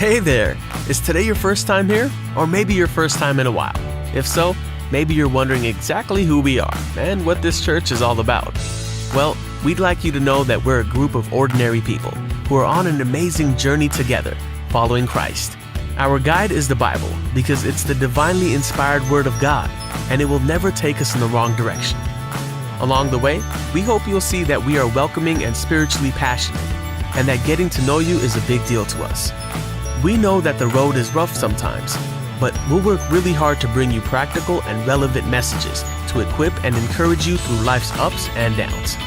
Hey there! Is today your first time here? Or maybe your first time in a while? If so, maybe you're wondering exactly who we are and what this church is all about. Well, we'd like you to know that we're a group of ordinary people who are on an amazing journey together, following Christ. Our guide is the Bible because it's the divinely inspired Word of God, and it will never take us in the wrong direction. Along the way, we hope you'll see that we are welcoming and spiritually passionate, and that getting to know you is a big deal to us. We know that the road is rough sometimes, but we'll work really hard to bring you practical and relevant messages to equip and encourage you through life's ups and downs.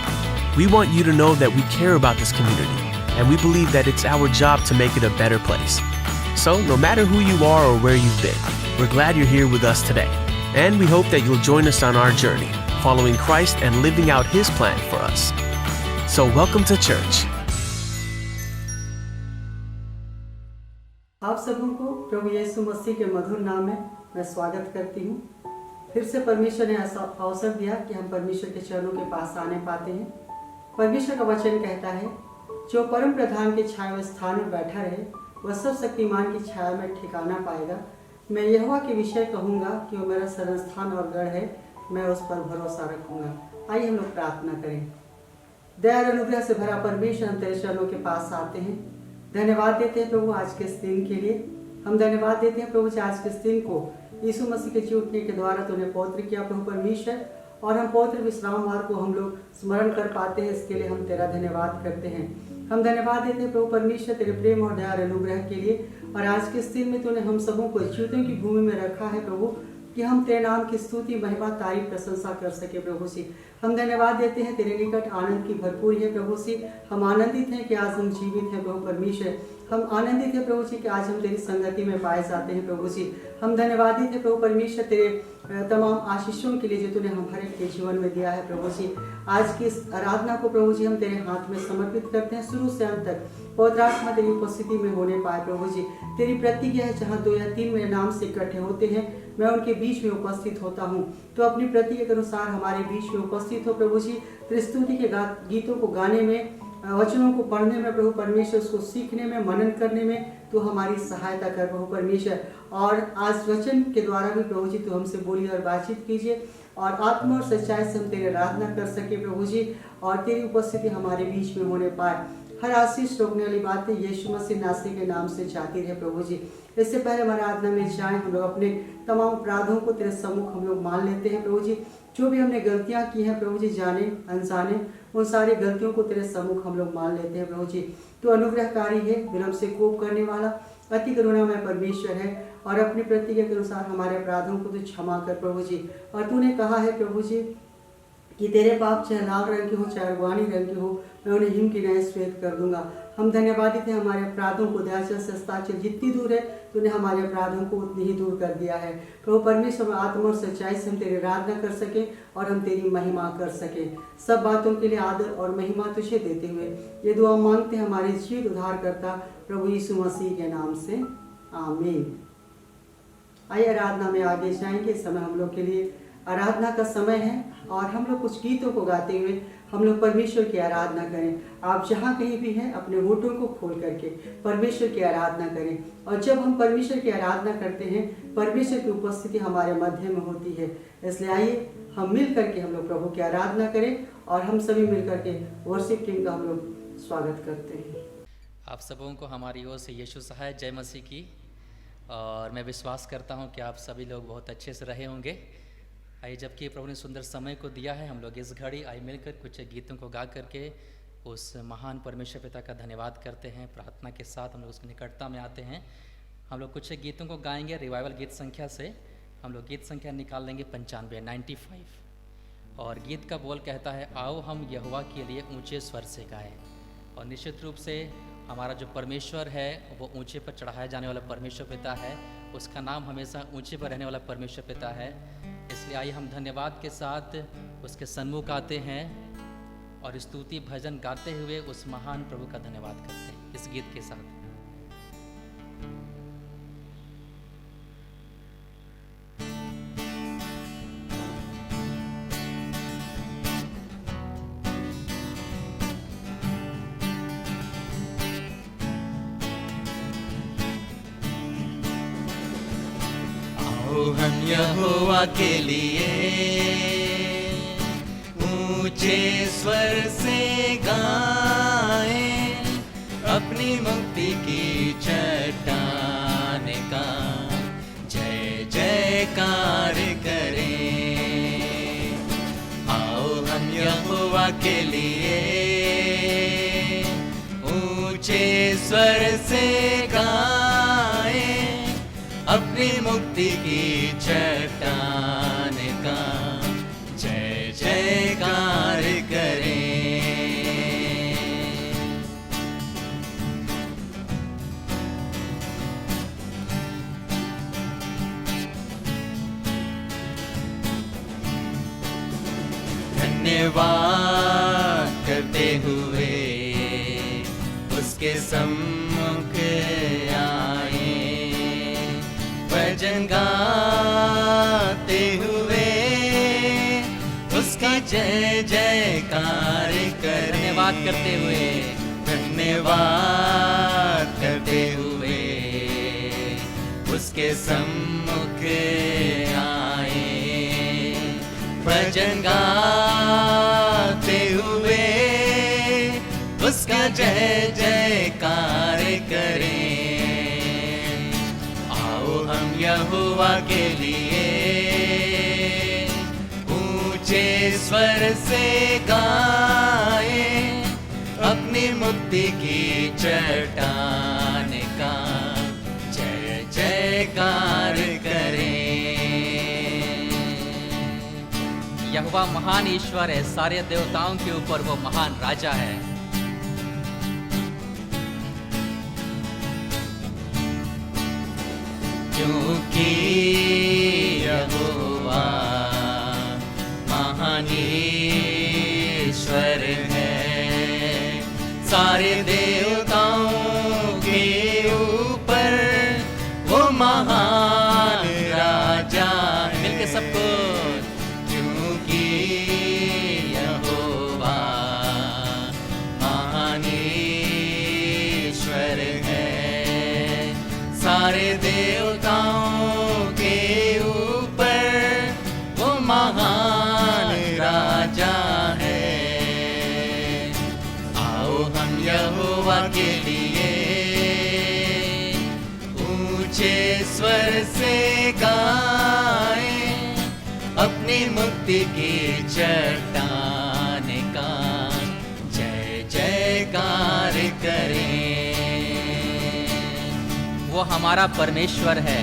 We want you to know that we care about this community, and we believe that it's our job to make it a better place. So, no matter who you are or where you've been, we're glad you're here with us today, and we hope that you'll join us on our journey, following Christ and living out His plan for us. So, welcome to church. आप सबों को प्रभु यीशु मसीह के मधुर नाम में मैं स्वागत करती हूँ। फिर से परमेश्वर ने ऐसा अवसर दिया कि हम परमेश्वर के चरणों के पास आने पाते हैं। परमेश्वर का वचन कहता है, जो परम प्रधान के छाए हुए स्थान में बैठा रहे वह सब शक्तिमान की छाया में ठिकाना पाएगा। मैं यहोवा के विषय कहूँगा कि वो मेरा शरण स्थान और गढ़ है, मैं उस पर भरोसा रखूँगा। आइए हम लोग प्रार्थना करें। दया और अनुग्रह से भरा परमेश्वर, हम तेरे चरणों के पास आते हैं। धन्यवाद देते हैं प्रभु आज के इस दिन के लिए। हम धन्यवाद देते हैं प्रभु जी आज के इस दिन को यीशु मसीह के जी उठने के द्वारा तूने पवित्र किया प्रभु परमेश्वर, और हम पवित्र विश्रामवार को हम लोग स्मरण कर पाते हैं। इसके लिए हम तेरा धन्यवाद करते हैं। हम धन्यवाद देते हैं प्रभु परमेश्वर तेरे प्रेम और दया और अनुग्रह के लिए। और आज के इस दिन में तूने हम सबों को जीवितों की भूमि में रखा है प्रभु, कि हम तेरे नाम की स्तुति महिमा तारीफ प्रशंसा कर सके प्रभु जी। हम धन्यवाद देते हैं तेरे निकट आनंद की भरपूरी है प्रभु जी। हम आनंदित हैं कि आज हम जीवित हैं प्रभु परमेश्वर। हम आनंदित हैं प्रभु जी कि आज हम तेरी संगति में पाए जाते हैं प्रभु जी। हम धन्यवादित हैं प्रभु परमेश्वर तेरे तमाम आशीषों के लिए जो तूने हमारे के जीवन में दिया है प्रभु जी। आज की इस आराधना को प्रभु जी हम तेरे हाथ में समर्पित करते हैं, शुरू से अंत तक पवित्र आत्मा तेरी उपस्थिति में होने पाए प्रभु जी। तेरी प्रतिज्ञा है, जहाँ 2 या 3 मेरे नाम से इकट्ठे होते हैं मैं उनके बीच में उपस्थित होता हूँ। तो अपनी प्रतिज्ञा के अनुसार हमारे बीच में उपस्थित हो प्रभु जी। तेरी स्तुति के गीतों को गाने में, वचनों को पढ़ने में प्रभु परमेश्वर, उसको सीखने में, मनन करने में तो हमारी सहायता कर प्रभु परमेश्वर। और आज वचन के द्वारा भी प्रभु जी तो हमसे बोली और बातचीत कीजिए, और आत्मा और सच्चाई से हम तेरे आराधना कर सके प्रभु जी, और तेरी उपस्थिति हमारे बीच में होने पाए। हर आशीष रोकने वाली बातें यीशु मसीह नासरी के नाम से जाती रहे प्रभु जी। इससे पहले हमारे आराधना में जाएं, हम लोग अपने तमाम अपराधों को तेरे सम्मुख हम लोग मान लेते हैं प्रभु जी। जो भी हमने गलतियां की हैं प्रभु जी, जाने अनजाने, उन सारी गलतियों को तेरे सम्मुख हम लोग मान लेते हैं प्रभु जी। तो अनुग्रहकारी है, विलम्ब से कोप करने वाला, अति करुणामय परमेश्वर है, और अपनी प्रतिज्ञा के अनुसार हमारे अपराधों को तो क्षमा कर प्रभु जी। और तूने कहा है प्रभु जी कि तेरे पाप चाहे लाल रंग के हो चाहे अरवानी रंग के हो, मैं उन्हें हिम की नए श्वेत कर दूंगा। हम धन्यवादित हैं हमारे अपराधों को दयाचल से अस्ताचल जितनी दूर है तूने हमारे अपराधों को उतनी ही दूर कर दिया है प्रभु परमेश्वर। आत्मा और सच्चाई से हम तेरी आराधना कर सके और हम तेरी महिमा कर सके। सब बातों के लिए आदर और महिमा तुझे देते हुए ये दुआ मांगते हैं हमारे जीवित उद्धारकर्ता प्रभु यीशु मसीह के नाम से, आमीन। आइए आराधना में आगे जाएंगे। इस समय हम लोग के लिए आराधना का समय है, और हम लोग कुछ गीतों को गाते हुए हम लोग परमेश्वर की आराधना करें। आप जहाँ कहीं भी हैं अपने होठों को खोल करके परमेश्वर की आराधना करें। और जब हम परमेश्वर की आराधना करते हैं, परमेश्वर की उपस्थिति हमारे मध्य में होती है। इसलिए आइए हम मिल करके हम लोग प्रभु की आराधना करें, और हम सभी मिल करके वर्शिप टीम का हम लोग स्वागत करते हैं। आप सबों को हमारी ओर से यीशु सहाय जय मसीह की। और मैं विश्वास करता हूँ कि आप सभी लोग बहुत अच्छे से रहे होंगे। आइए, जबकि प्रभु ने सुंदर समय को दिया है, हम लोग इस घड़ी आइए मिलकर कुछ गीतों को गा करके उस महान परमेश्वर पिता का धन्यवाद करते हैं। प्रार्थना के साथ हम लोग उसकी निकटता में आते हैं। हम लोग कुछ गीतों को गाएंगे रिवाइवल गीत संख्या से। हम लोग गीत संख्या निकाल लेंगे 95 और गीत का बोल कहता है, आओ हम यहोवा के लिए ऊंचे स्वर से गाएं। और निश्चित रूप से हमारा जो परमेश्वर है वो ऊंचे पर चढ़ाया जाने वाला परमेश्वर पिता है। उसका नाम हमेशा ऊंचे पर रहने वाला परमेश्वर पिता है। इसलिए आइए हम धन्यवाद के साथ उसके सन्मुख आते हैं और स्तुति भजन गाते हुए उस महान प्रभु का धन्यवाद करते हैं इस गीत के साथ। आओ हम यहोवा के लिए ऊंचे स्वर से गाएं, अपनी मुक्ति की चट्टान का जय जयकार करें। आओ हम यहोवा के लिए ऊंचे स्वर से गाएं, अपनी मुक्ति की चट्टान का जय जयकार करें। धन्यवाद करते हुए उसके सम्मुख आए, भजन गाते हुए उसका जय जयकार करें। धन्यवाद करते हुए, धन्यवाद करते हुए उसके सम्मुख आए, भजन गाते हुए उसका जय जयकार करें। आओ हम यहोवा के लिए ऊंचे स्वर से गाएं, अपनी मुक्ति की चट्टान का जय जयकार करें। यहोवा महान ईश्वर है, सारे देवताओं के ऊपर वो महान राजा है। क्योंकि यहोवा महान ईश्वर है, सारे देवताओं के ऊपर वो महान राजा है। मिलके सबको, क्योंकि यहोवा महान ईश्वर है, सारे देवताओं के ऊपर वो महान राजा है। आओ हम यहोवा के लिए ऊंचे स्वर से गाएं, अपनी मुक्ति की चट्टान का जय जयकार करें। वो हमारा परमेश्वर है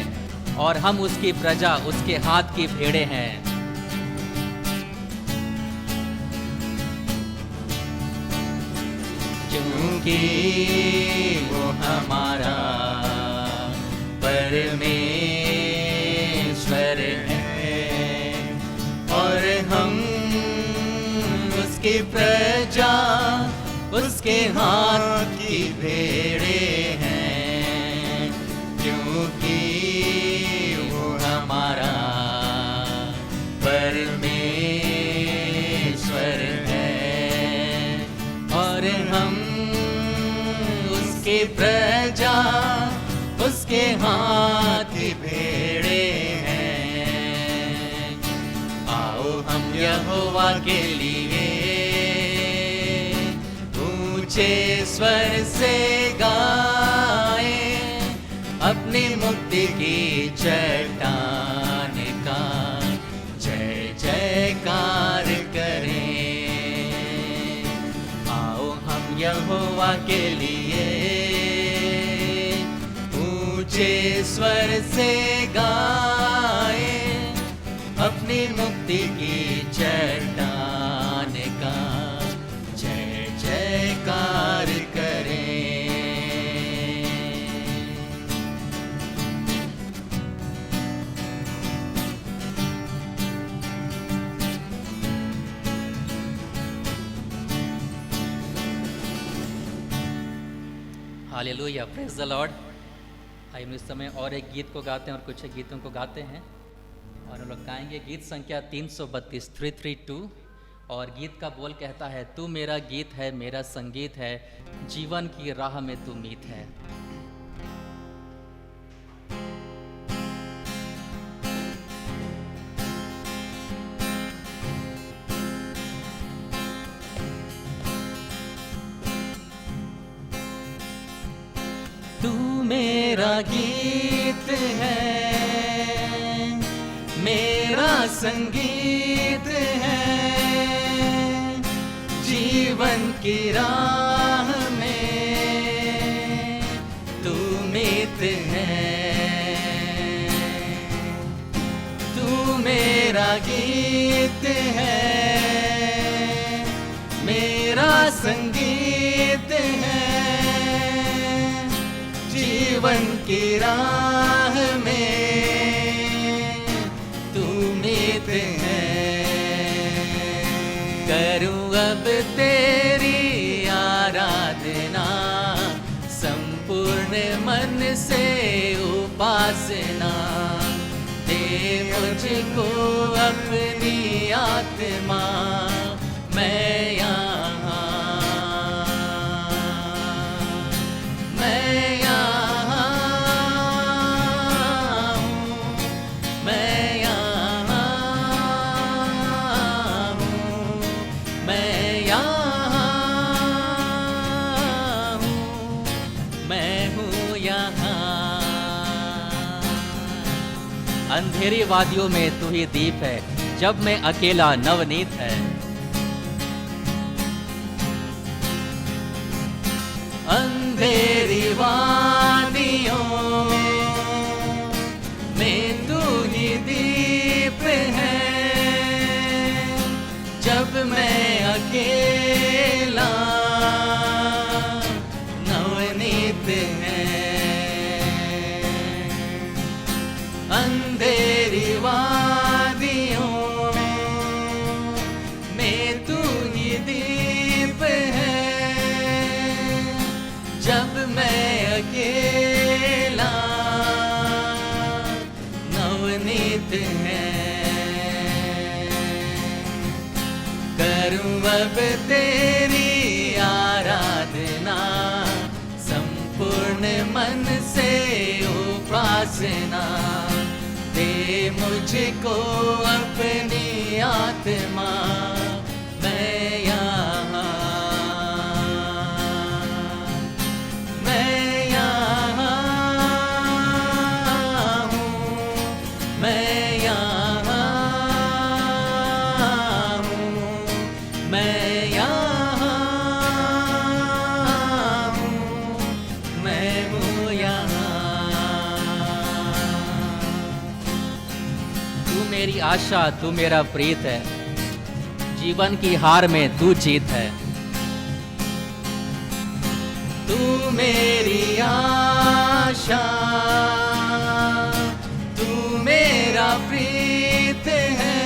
और हम उसकी प्रजा, उसके हाथ की भेड़ें हैं। क्योंकि वो हमारा परमेश्वर है और हम उसकी प्रजा, उसके हाथ की भेड़ें हैं। क्योंकि वो हमारा परमेश्वर है और हम उसके प्रजा, उसके हाथ की भेड़ें हैं। आओ हम यहोवा के लिए ऊंचे स्वर से गाएं, अपनी मुक्ति की चट्टान का जय जयकार करें। आओ हम यहोवा के लिए ऊंचे स्वर से गाएं, अपनी मुक्ति की चट्टान का जय जयकार करें। Hallelujah, praise the Lord. हम इस समय और एक गीत को गाते हैं और कुछ गीतों को गाते हैं और हम लोग गाएंगे गीत संख्या 332 332। और गीत का बोल कहता है, तू मेरा गीत है, मेरा संगीत है, जीवन की राह में तू मीत है। तू मेरा गीत है, मेरा संगीत है, जीवन की राह में तू मीत है। तू मेरा गीत है, मेरा संगीत है, जीवन की राह में तू मीत है। करूं अब तेरी आराधना, संपूर्ण मन से उपासना, दे मुझको अपनी आत्मा, मैं यहाँ हूँ, मैं यहाँ हूँ, मैं यहाँ हूँ, मैं हूँ यहाँ। अंधेरी वादियों में तू ही दीप है, जब मैं अकेला नवनीत है। अंधेरी वादियों में तू ही दीप है, जब मैं अकेला नवनीत है। अंधेरी वादियों में तू ही दीप है, जब मैं अकेला नवनीत है। करूं अब तेरी आराधना, संपूर्ण मन से उपासना, दे मुझको अपनी आत्मा, मैं यहाँ हूँ, मैं यहाँ हूँ, मैं यहाँ हूँ, मैं हूँ यहाँ। तू मेरी आशा, तू मेरा प्रीत है, जीवन की हार में तू जीत है। तू मेरी आशा, तू मेरा प्रीत है,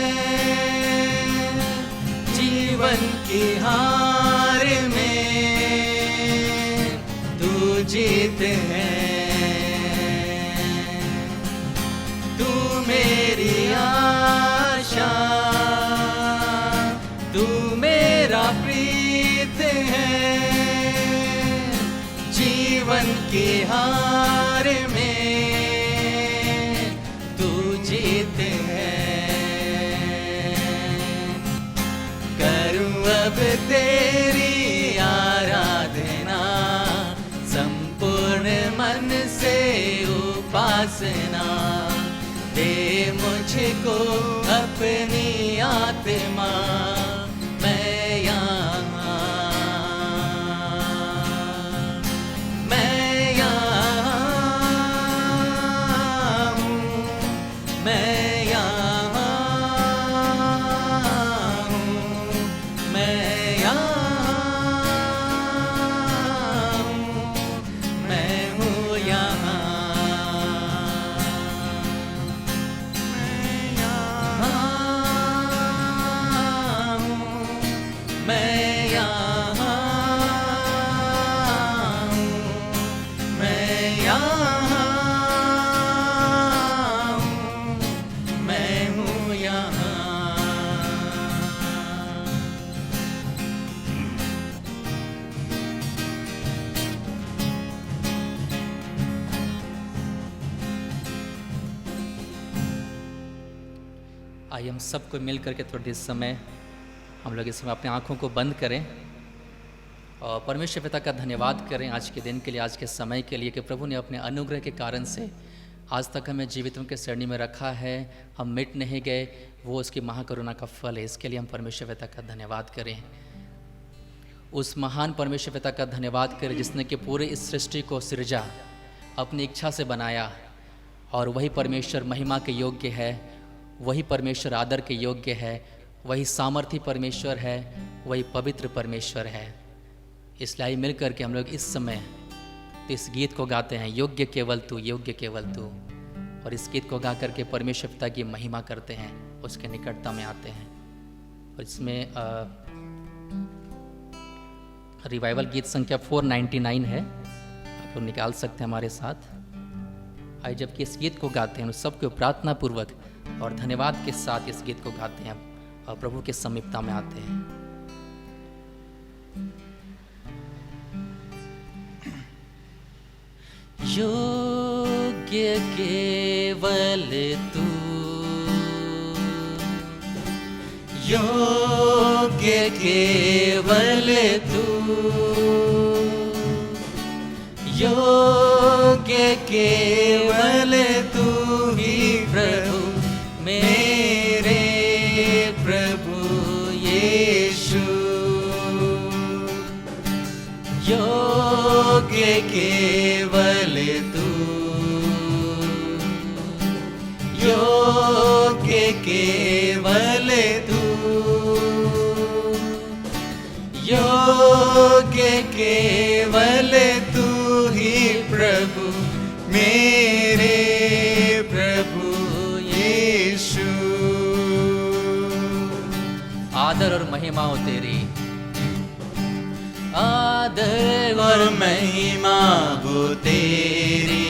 जीवन की हार में तू जीत है। तू मेरी आशा, तू मेरा प्रीत है, जीवन की हार में तू जीत है। करूं अब तेरी आराधना, संपूर्ण मन से उपासना, दे मुझको अपनी आत्मा, मैं यहाँ हूँ, मैं यहाँ हूँ, मैं यहाँ हूँ, मैं हूँ यहाँ। आइए हम सबको मिल करके थोड़ी देर समय हम लोग इस समय अपनी आँखों को बंद करें और परमेश्वर पिता का धन्यवाद करें आज के दिन के लिए, आज के समय के लिए कि प्रभु ने अपने अनुग्रह के कारण से आज तक हमें जीवितों के श्रेणी में रखा है, हम मिट नहीं गए, वो उसकी महाकरुणा का फल है। इसके लिए हम परमेश्वर पिता का धन्यवाद करें। उस महान परमेश्वर पिता का धन्यवाद करें जिसने कि पूरे इस सृष्टि को सृजा, अपनी इच्छा से बनाया, और वही परमेश्वर महिमा के योग्य है, वही परमेश्वर आदर के योग्य है, वही सामर्थी परमेश्वर है, वही पवित्र परमेश्वर है। इसलिए मिल करके हम लोग इस समय इस गीत को गाते हैं, योग्य केवल तू, योग्य केवल तू। और इस गीत को गा करके परमेश्वर पिता की महिमा करते हैं, उसके निकटता में आते हैं। और इसमें रिवाइवल गीत संख्या 499 है, आप लोग निकाल सकते हैं हमारे साथ। आइए जबकि इस गीत को गाते हैं सबको प्रार्थना पूर्वक और धन्यवाद के साथ इस गीत को गाते हैं और प्रभु के समीपता में आते हैं। योग्य केवल तू, योग्य केवल तू, योग्य केवल तू ही प्रभु, मेरे प्रभु यीशु। योग्य केवल तू, योग्य केवल तू, योग्य केवल तू ही प्रभु, मेरे प्रभु यीशु। आदर और महिमा हो तेरी, आदर और महिमा हो तेरी,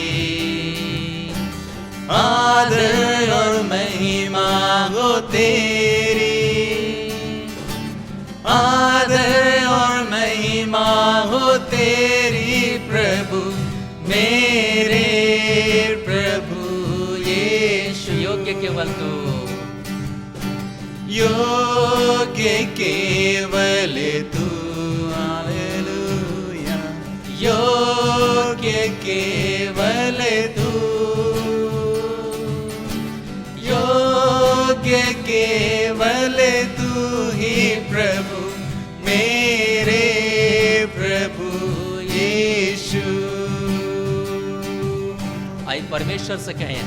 आदर और महिमा हो तेरी, आदर और महिमा हो तेरी प्रभु, मेरे प्रभु यीशु। योग्य केवल तू, योग्य केवल तू, हालेलुया। योग्य केवल तू, योग्य केवल तू ही प्रभु, मेरे प्रभु यीशु। आई परमेश्वर से कहें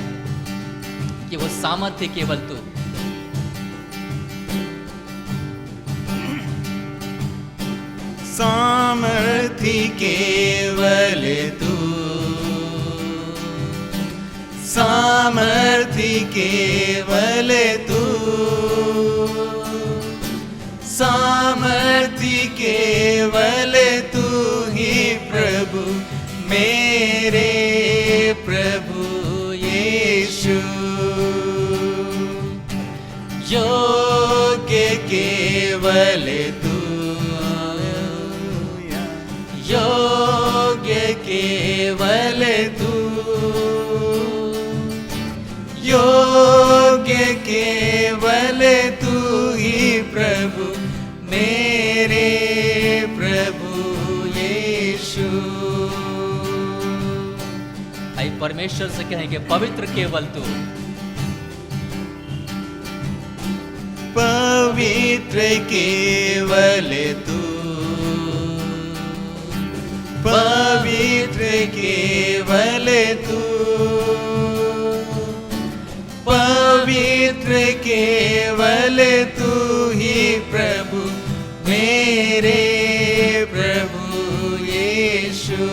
कि वो सामर्थ्य केवल तू, सामर्थ्य केवल तू, सामर्थ्य केवल तू, सामर्थ्य केवल तू ही प्रभु, मेरे प्रभु यीशु। योग्य केवल तू, योग्य केवल तू, योग्य केवल तू ही प्रभु, मेरे प्रभु यीशु। आई परमेश्वर से कहेंगे पवित्र केवल तू, पवित्र केवल तू, पवित्र केवल तू, पवित्र केवल तू ही प्रभु, मेरे प्रभु यीशु।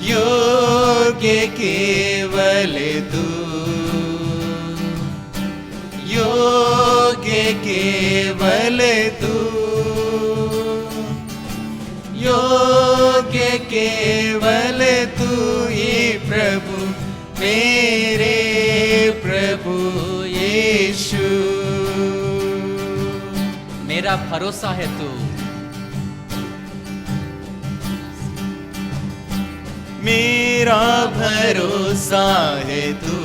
योग्य केवल तू, योग्य केवल तू, योग्य केवल तू ही प्रभु, मेरे प्रभु यीशु। मेरा भरोसा है तू, मेरा भरोसा है तू,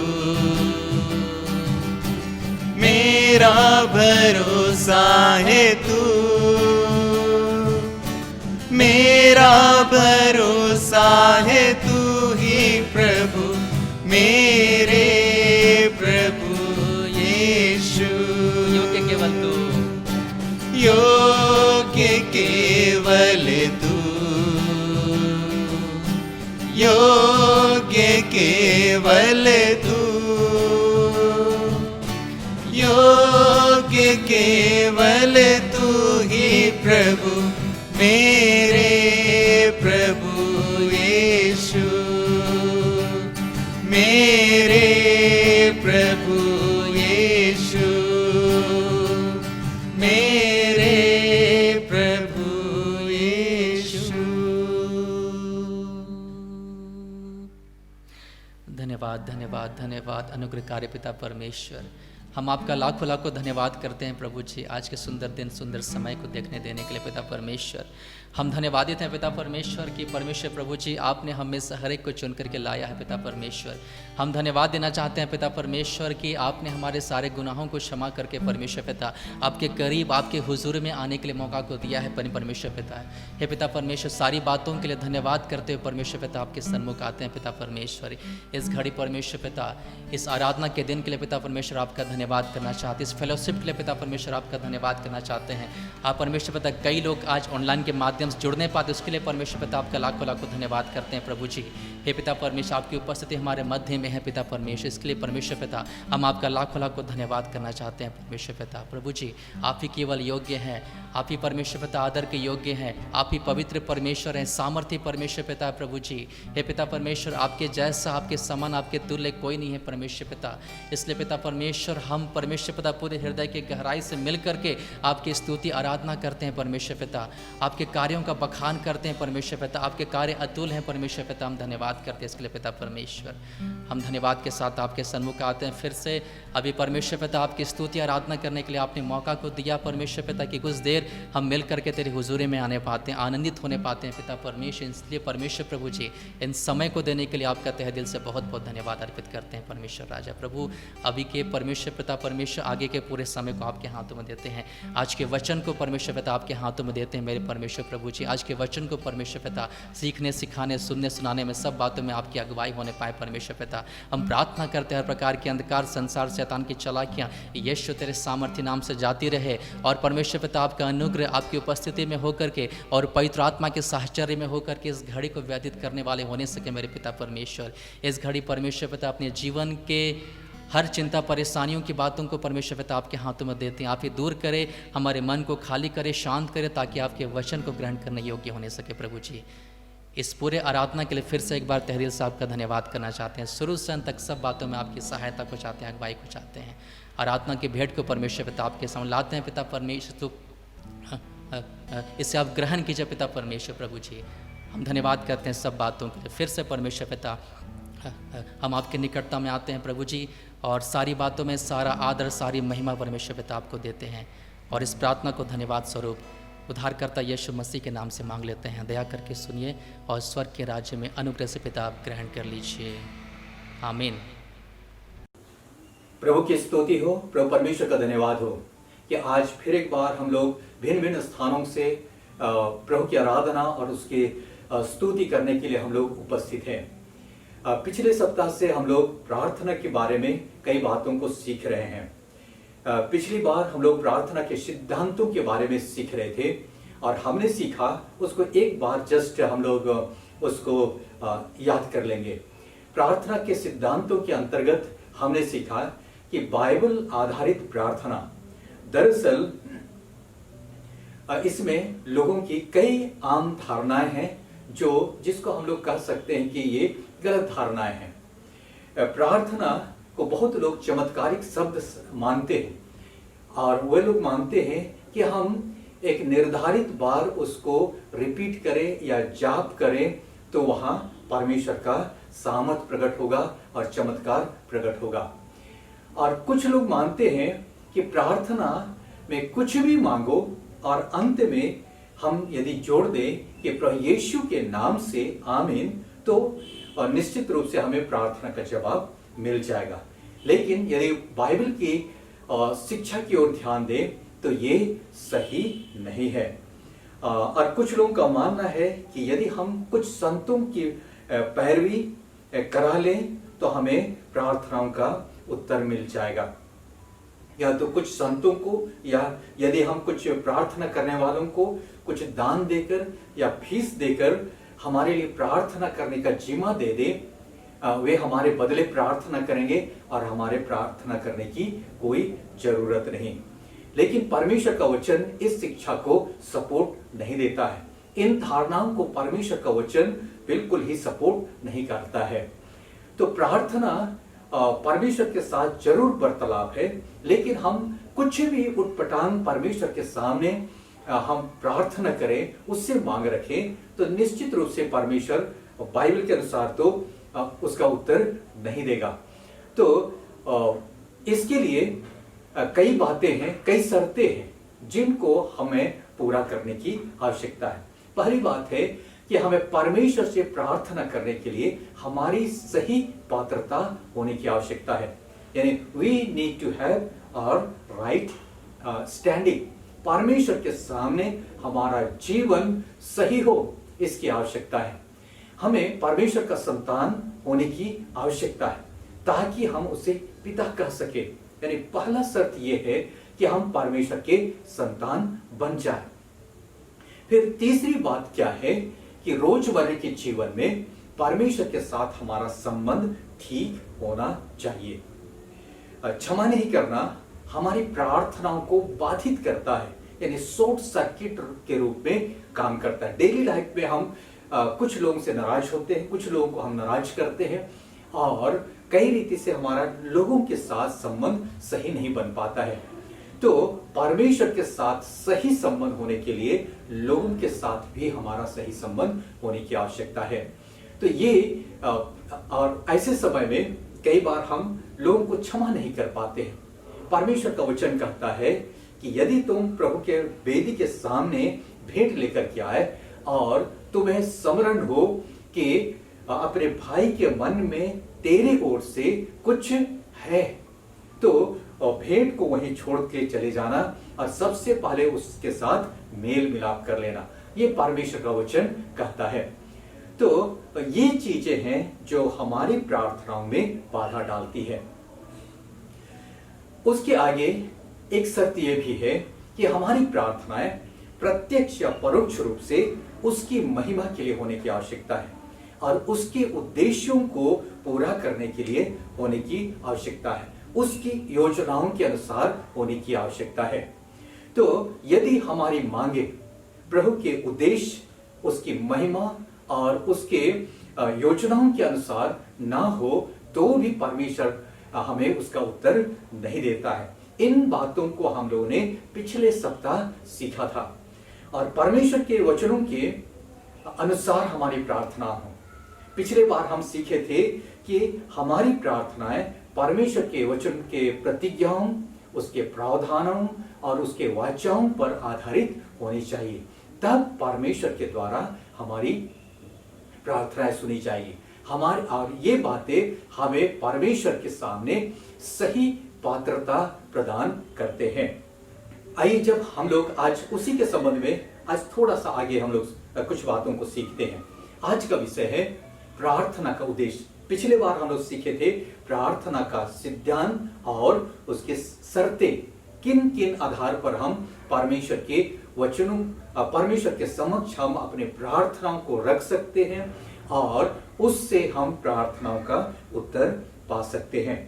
मेरा भरोसा है तू, मेरा भरोसा है तू ही प्रभु, मेरे प्रभु यीशु। योग्य केवल तू, योग्य केवल तू, योग्य केवल तू, योग्य केवल तू ही प्रभु, मेरे प्रभु यीशु, मेरे प्रभु यीशु, मेरे प्रभु यीशु। धन्यवाद धन्यवाद धन्यवाद अनुग्रहकारी पिता परमेश्वर, हम आपका लाखों लाखों धन्यवाद करते हैं प्रभु जी, आज के सुंदर दिन सुंदर समय को देखने देने के लिए पिता परमेश्वर। हम धन्यवादित हैं पिता परमेश्वर कि परमेश्वर प्रभु जी आपने हम में से हर एक को चुन करके लाया है पिता परमेश्वर। हम धन्यवाद देना चाहते हैं पिता परमेश्वर कि आपने हमारे सारे गुनाहों को क्षमा करके परमेश्वर पिता आपके करीब आपके हुजूर में आने के लिए मौका को दिया है परमेश्वर पिता। हे पिता परमेश्वर, सारी बातों के लिए धन्यवाद करते हुए परमेश्वर पिता आपके सन्मुख आते हैं पिता परमेश्वर। इस घड़ी परमेश्वर पिता इस आराधना के दिन के लिए पिता परमेश्वर आपका धन्यवाद करना चाहते हैं, इस फेलोशिप के लिए पिता परमेश्वर आपका धन्यवाद करना चाहते हैं। आप परमेश्वर पिता कई लोग आज ऑनलाइन के माध्यम से जुड़ने पाते, उसके लिए परमेश्वर पिता आपका लाखों लाखों धन्यवाद करते हैं प्रभु जी। हे पिता परमेश्वर, आपकी उपस्थिति हमारे मध्य में है पिता परमेश्वर, इसके लिए परमेश्वर पिता हम आपका लाखों लाखों धन्यवाद करना चाहते हैं परमेश्वर पिता। प्रभु जी आप ही केवल योग्य हैं, आप ही परमेश्वर पिता आदर के योग्य हैं, आप ही पवित्र परमेश्वर हैं, सामर्थ्य परमेश्वर पिता प्रभु जी। हे पिता परमेश्वर, आपके जैसा आपके समान आपके तुल्य कोई नहीं है परमेश्वर पिता, इसलिए पिता परमेश्वर हम परमेश्वर पिता पूरे हृदय के गहराई से मिल करके आपकी स्तुति आराधना करते हैं परमेश्वर पिता, आपके कार्यों का बखान करते हैं परमेश्वर पिता, आपके कार्य अतुल हैं परमेश्वर पिता। हम धन्यवाद करते हैं इसके लिए पिता परमेश्वर। हम धन्यवाद के साथ आपके सन्मुख आते हैं फिर से अभी परमेश्वर पिता आपकी स्तुति आराधना करने के लिए आपने मौका को दिया परमेश्वर पिता कि कुछ देर हम मिल करके तेरे हुजूरी में आने पाते हैं, आनंदित होने पाते हैं पिता परमेश्वर। इसलिए परमेश्वर प्रभु जी इन समय को देने के लिए आपका तहे दिल से बहुत बहुत धन्यवाद अर्पित करते हैं परमेश्वर राजा। प्रभु अभी के परमेश्वर पिता परमेश्वर आगे के पूरे समय को आपके हाथों में देते हैं, आज के वचन को परमेश्वर पिता आपके हाथों में देते हैं मेरे परमेश्वर प्रभु जी। आज के वचन को परमेश्वर पिता सीखने सिखाने सुनने सुनाने में सब बातों में आपकी अगुवाई होने पाए परमेश्वर पिता। हम प्रार्थना करते हैं हर प्रकार के अंधकार संसार शैतान की चालाकियाँ यीशु तेरे सामर्थ्य नाम से जाती रहे, और परमेश्वर पिता आपका अनुग्रह आपकी उपस्थिति में होकर के और पवित्र आत्मा के साहचर्य में होकर के इस घड़ी को व्यतीत करने वाले होने सके मेरे पिता परमेश्वर। इस घड़ी परमेश्वर पिता अपने जीवन के हर चिंता परेशानियों की बातों को परमेश्वर पिता आपके हाथों में देते हैं, आप ही दूर करें, हमारे मन को खाली करें, शांत करें, ताकि आपके वचन को ग्रहण करने योग्य होने सके प्रभु जी। इस पूरे आराधना के लिए फिर से एक बार तहरीर साहब का धन्यवाद करना चाहते हैं। शुरू से अंत तक सब बातों में आपकी सहायता को चाहते हैं, अगुवाई को चाहते हैं। आराधना की भेंट को परमेश्वर पिता आपके सामने लाते हैं पिता परमेश्वर, तो इसे आप ग्रहण कीजिए पिता परमेश्वर प्रभु जी। हम धन्यवाद करते हैं सब बातों के लिए फिर से परमेश्वर पिता। हम आपके निकटता में आते हैं प्रभु जी, और सारी बातों में सारा आदर सारी महिमा परमेश्वर पिता आपको देते हैं, और इस प्रार्थना को धन्यवाद स्वरूप उद्धारकर्ता यीशु मसीह के नाम से मांग लेते हैं। दया करके सुनिए और स्वर्ग के राज्य में अनुग्रह से पिता आप ग्रहण कर लीजिए, आमीन। प्रभु की स्तुति हो, प्रभु परमेश्वर का धन्यवाद हो कि आज फिर एक बार हम लोग भिन्न भिन्न स्थानों से प्रभु की आराधना और उसकी स्तुति करने के लिए हम लोग उपस्थित हैं। पिछले सप्ताह से हम लोग प्रार्थना के बारे में कई बातों को सीख रहे हैं। पिछली बार हम लोग प्रार्थना के सिद्धांतों के बारे में सीख रहे थे, और हमने सीखा उसको एक बार जस्ट हम लोग उसको याद कर लेंगे। प्रार्थना के सिद्धांतों के अंतर्गत हमने सीखा कि बाइबल आधारित प्रार्थना दरअसल इसमें लोगों की कई आम धारणाएं हैं जिसको हम लोग कह सकते हैं कि ये गलत धारणाएं हैं। प्रार्थना को बहुत लोग चमत्कारिक शब्द मानते हैं, और वे लोग मानते हैं कि हम एक निर्धारित बार उसको रिपीट करें या जाप करें तो वहां परमेश्वर का सामर्थ प्रकट होगा और चमत्कार प्रकट होगा। और कुछ लोग मानते हैं कि प्रार्थना में कुछ भी मांगो और अंत में हम यदि जोड़ दें कि प्रभु यीशु के नाम से आमीन, तो निश्चित रूप से हमें प्रार्थना का जवाब मिल जाएगा। लेकिन यदि बाइबल की शिक्षा की ओर ध्यान दें तो ये सही नहीं है। और कुछ लोगों का मानना है कि यदि हम कुछ संतों की पैरवी करा लें तो हमें प्रार्थनाओं का उत्तर मिल जाएगा, या तो कुछ संतों को, या यदि हम कुछ प्रार्थना करने वालों को कुछ दान देकर या फीस देकर हमारे लिए प्रार्थना करने का जिम्मा दे दे, वे हमारे बदले प्रार्थना करेंगे और हमारे प्रार्थना करने की कोई जरूरत नहीं। लेकिन परमेश्वर का वचन इस शिक्षा को सपोर्ट नहीं देता है। इन धारणाओं को परमेश्वर का वचन बिल्कुल ही सपोर्ट नहीं करता है। तो प्रार्थना परमेश्वर के साथ जरूर वार्तालाप है, लेकिन हम कुछ भी उटपटांग परमेश्वर के सामने हम प्रार्थना करें, उससे मांग रखें, तो निश्चित रूप से परमेश्वर बाइबल के अनुसार तो उसका उत्तर नहीं देगा। तो इसके लिए कई बातें हैं, कई शर्तें हैं जिनको हमें पूरा करने की आवश्यकता है। पहली बात है कि हमें परमेश्वर से प्रार्थना करने के लिए हमारी सही पात्रता होने की आवश्यकता है, यानी we need to have our right standing. परमेश्वर के सामने हमारा जीवन सही हो, इसकी आवश्यकता है। हमें परमेश्वर का संतान होने की आवश्यकता है ताकि हम उसे पिता कह सके, यानी पहला शर्त यह है कि हम परमेश्वर के संतान बन जाए। फिर तीसरी बात क्या है कि रोजमर्रा के जीवन में परमेश्वर के साथ हमारा संबंध ठीक होना चाहिए। क्षमा नहीं करना हमारी प्रार्थनाओं को बाधित करता है, यानी शॉर्ट सर्किट के रूप में काम करता है। डेली लाइफ में हम कुछ लोगों से नाराज होते हैं, कुछ लोगों को हम नाराज करते हैं, और कई रीति से हमारा लोगों के साथ संबंध सही नहीं बन पाता है। तो परमेश्वर के साथ सही संबंध होने के लिए लोगों के साथ भी हमारा सही संबंध होने की आवश्यकता है। तो ये और ऐसे समय में कई बार हम लोगों को क्षमा नहीं कर पाते हैं। परमेश्वर का वचन कहता है कि यदि तुम प्रभु के वेदी के सामने भेंट लेकर के आए और तुम्हें स्मरण हो कि अपने भाई के मन में तेरे ओर से कुछ है, तो भेंट को वहीं छोड़ के चले जाना और सबसे पहले उसके साथ मेल मिलाप कर लेना, ये परमेश्वर का वचन कहता है। तो ये चीजें हैं जो हमारी प्रार्थनाओं में बाधा डालती है। उसके आगे एक शर्त यह भी है कि हमारी प्रार्थनाएं प्रत्यक्ष या परोक्ष रूप से उसकी महिमा के लिए होने की आवश्यकता है और उसके उद्देश्यों को पूरा करने के लिए होने की आवश्यकता है, उसकी योजनाओं के अनुसार होने की आवश्यकता है। तो यदि हमारी मांगे प्रभु के उद्देश्य, उसकी महिमा और उसके योजनाओं के अनुसार ना हो तो भी परमेश्वर हमें उसका उत्तर नहीं देता है। इन बातों को हम लोगों ने पिछले सप्ताह सीखा था और परमेश्वर के वचनों के अनुसार हमारी प्रार्थना हो। पिछले बार हम सीखे थे कि हमारी प्रार्थनाएं परमेश्वर के वचन के प्रतिज्ञाओं, उसके प्रावधानों और उसके वाचाओं पर आधारित होनी चाहिए, तब परमेश्वर के द्वारा हमारी प्रार्थनाएं सुनी जाएगी। हमारे और ये बातें हमें परमेश्वर के सामने सही पात्रता प्रदान करते हैं। आइए जब हम लोग आज उसी के संबंध में आज थोड़ा सा आगे हम लोग कुछ बातों को सीखते हैं। आज का विषय है प्रार्थना का उद्देश्य। पिछले बार हम लोग सीखे थे प्रार्थना का सिद्धांत और उसके शर्तें, किन किन आधार पर हम परमेश्वर के वचनों, परमेश्वर के समक्ष हम अपने प्रार्थनाओं को रख सकते हैं और उससे हम प्रार्थनाओं का उत्तर पा सकते हैं।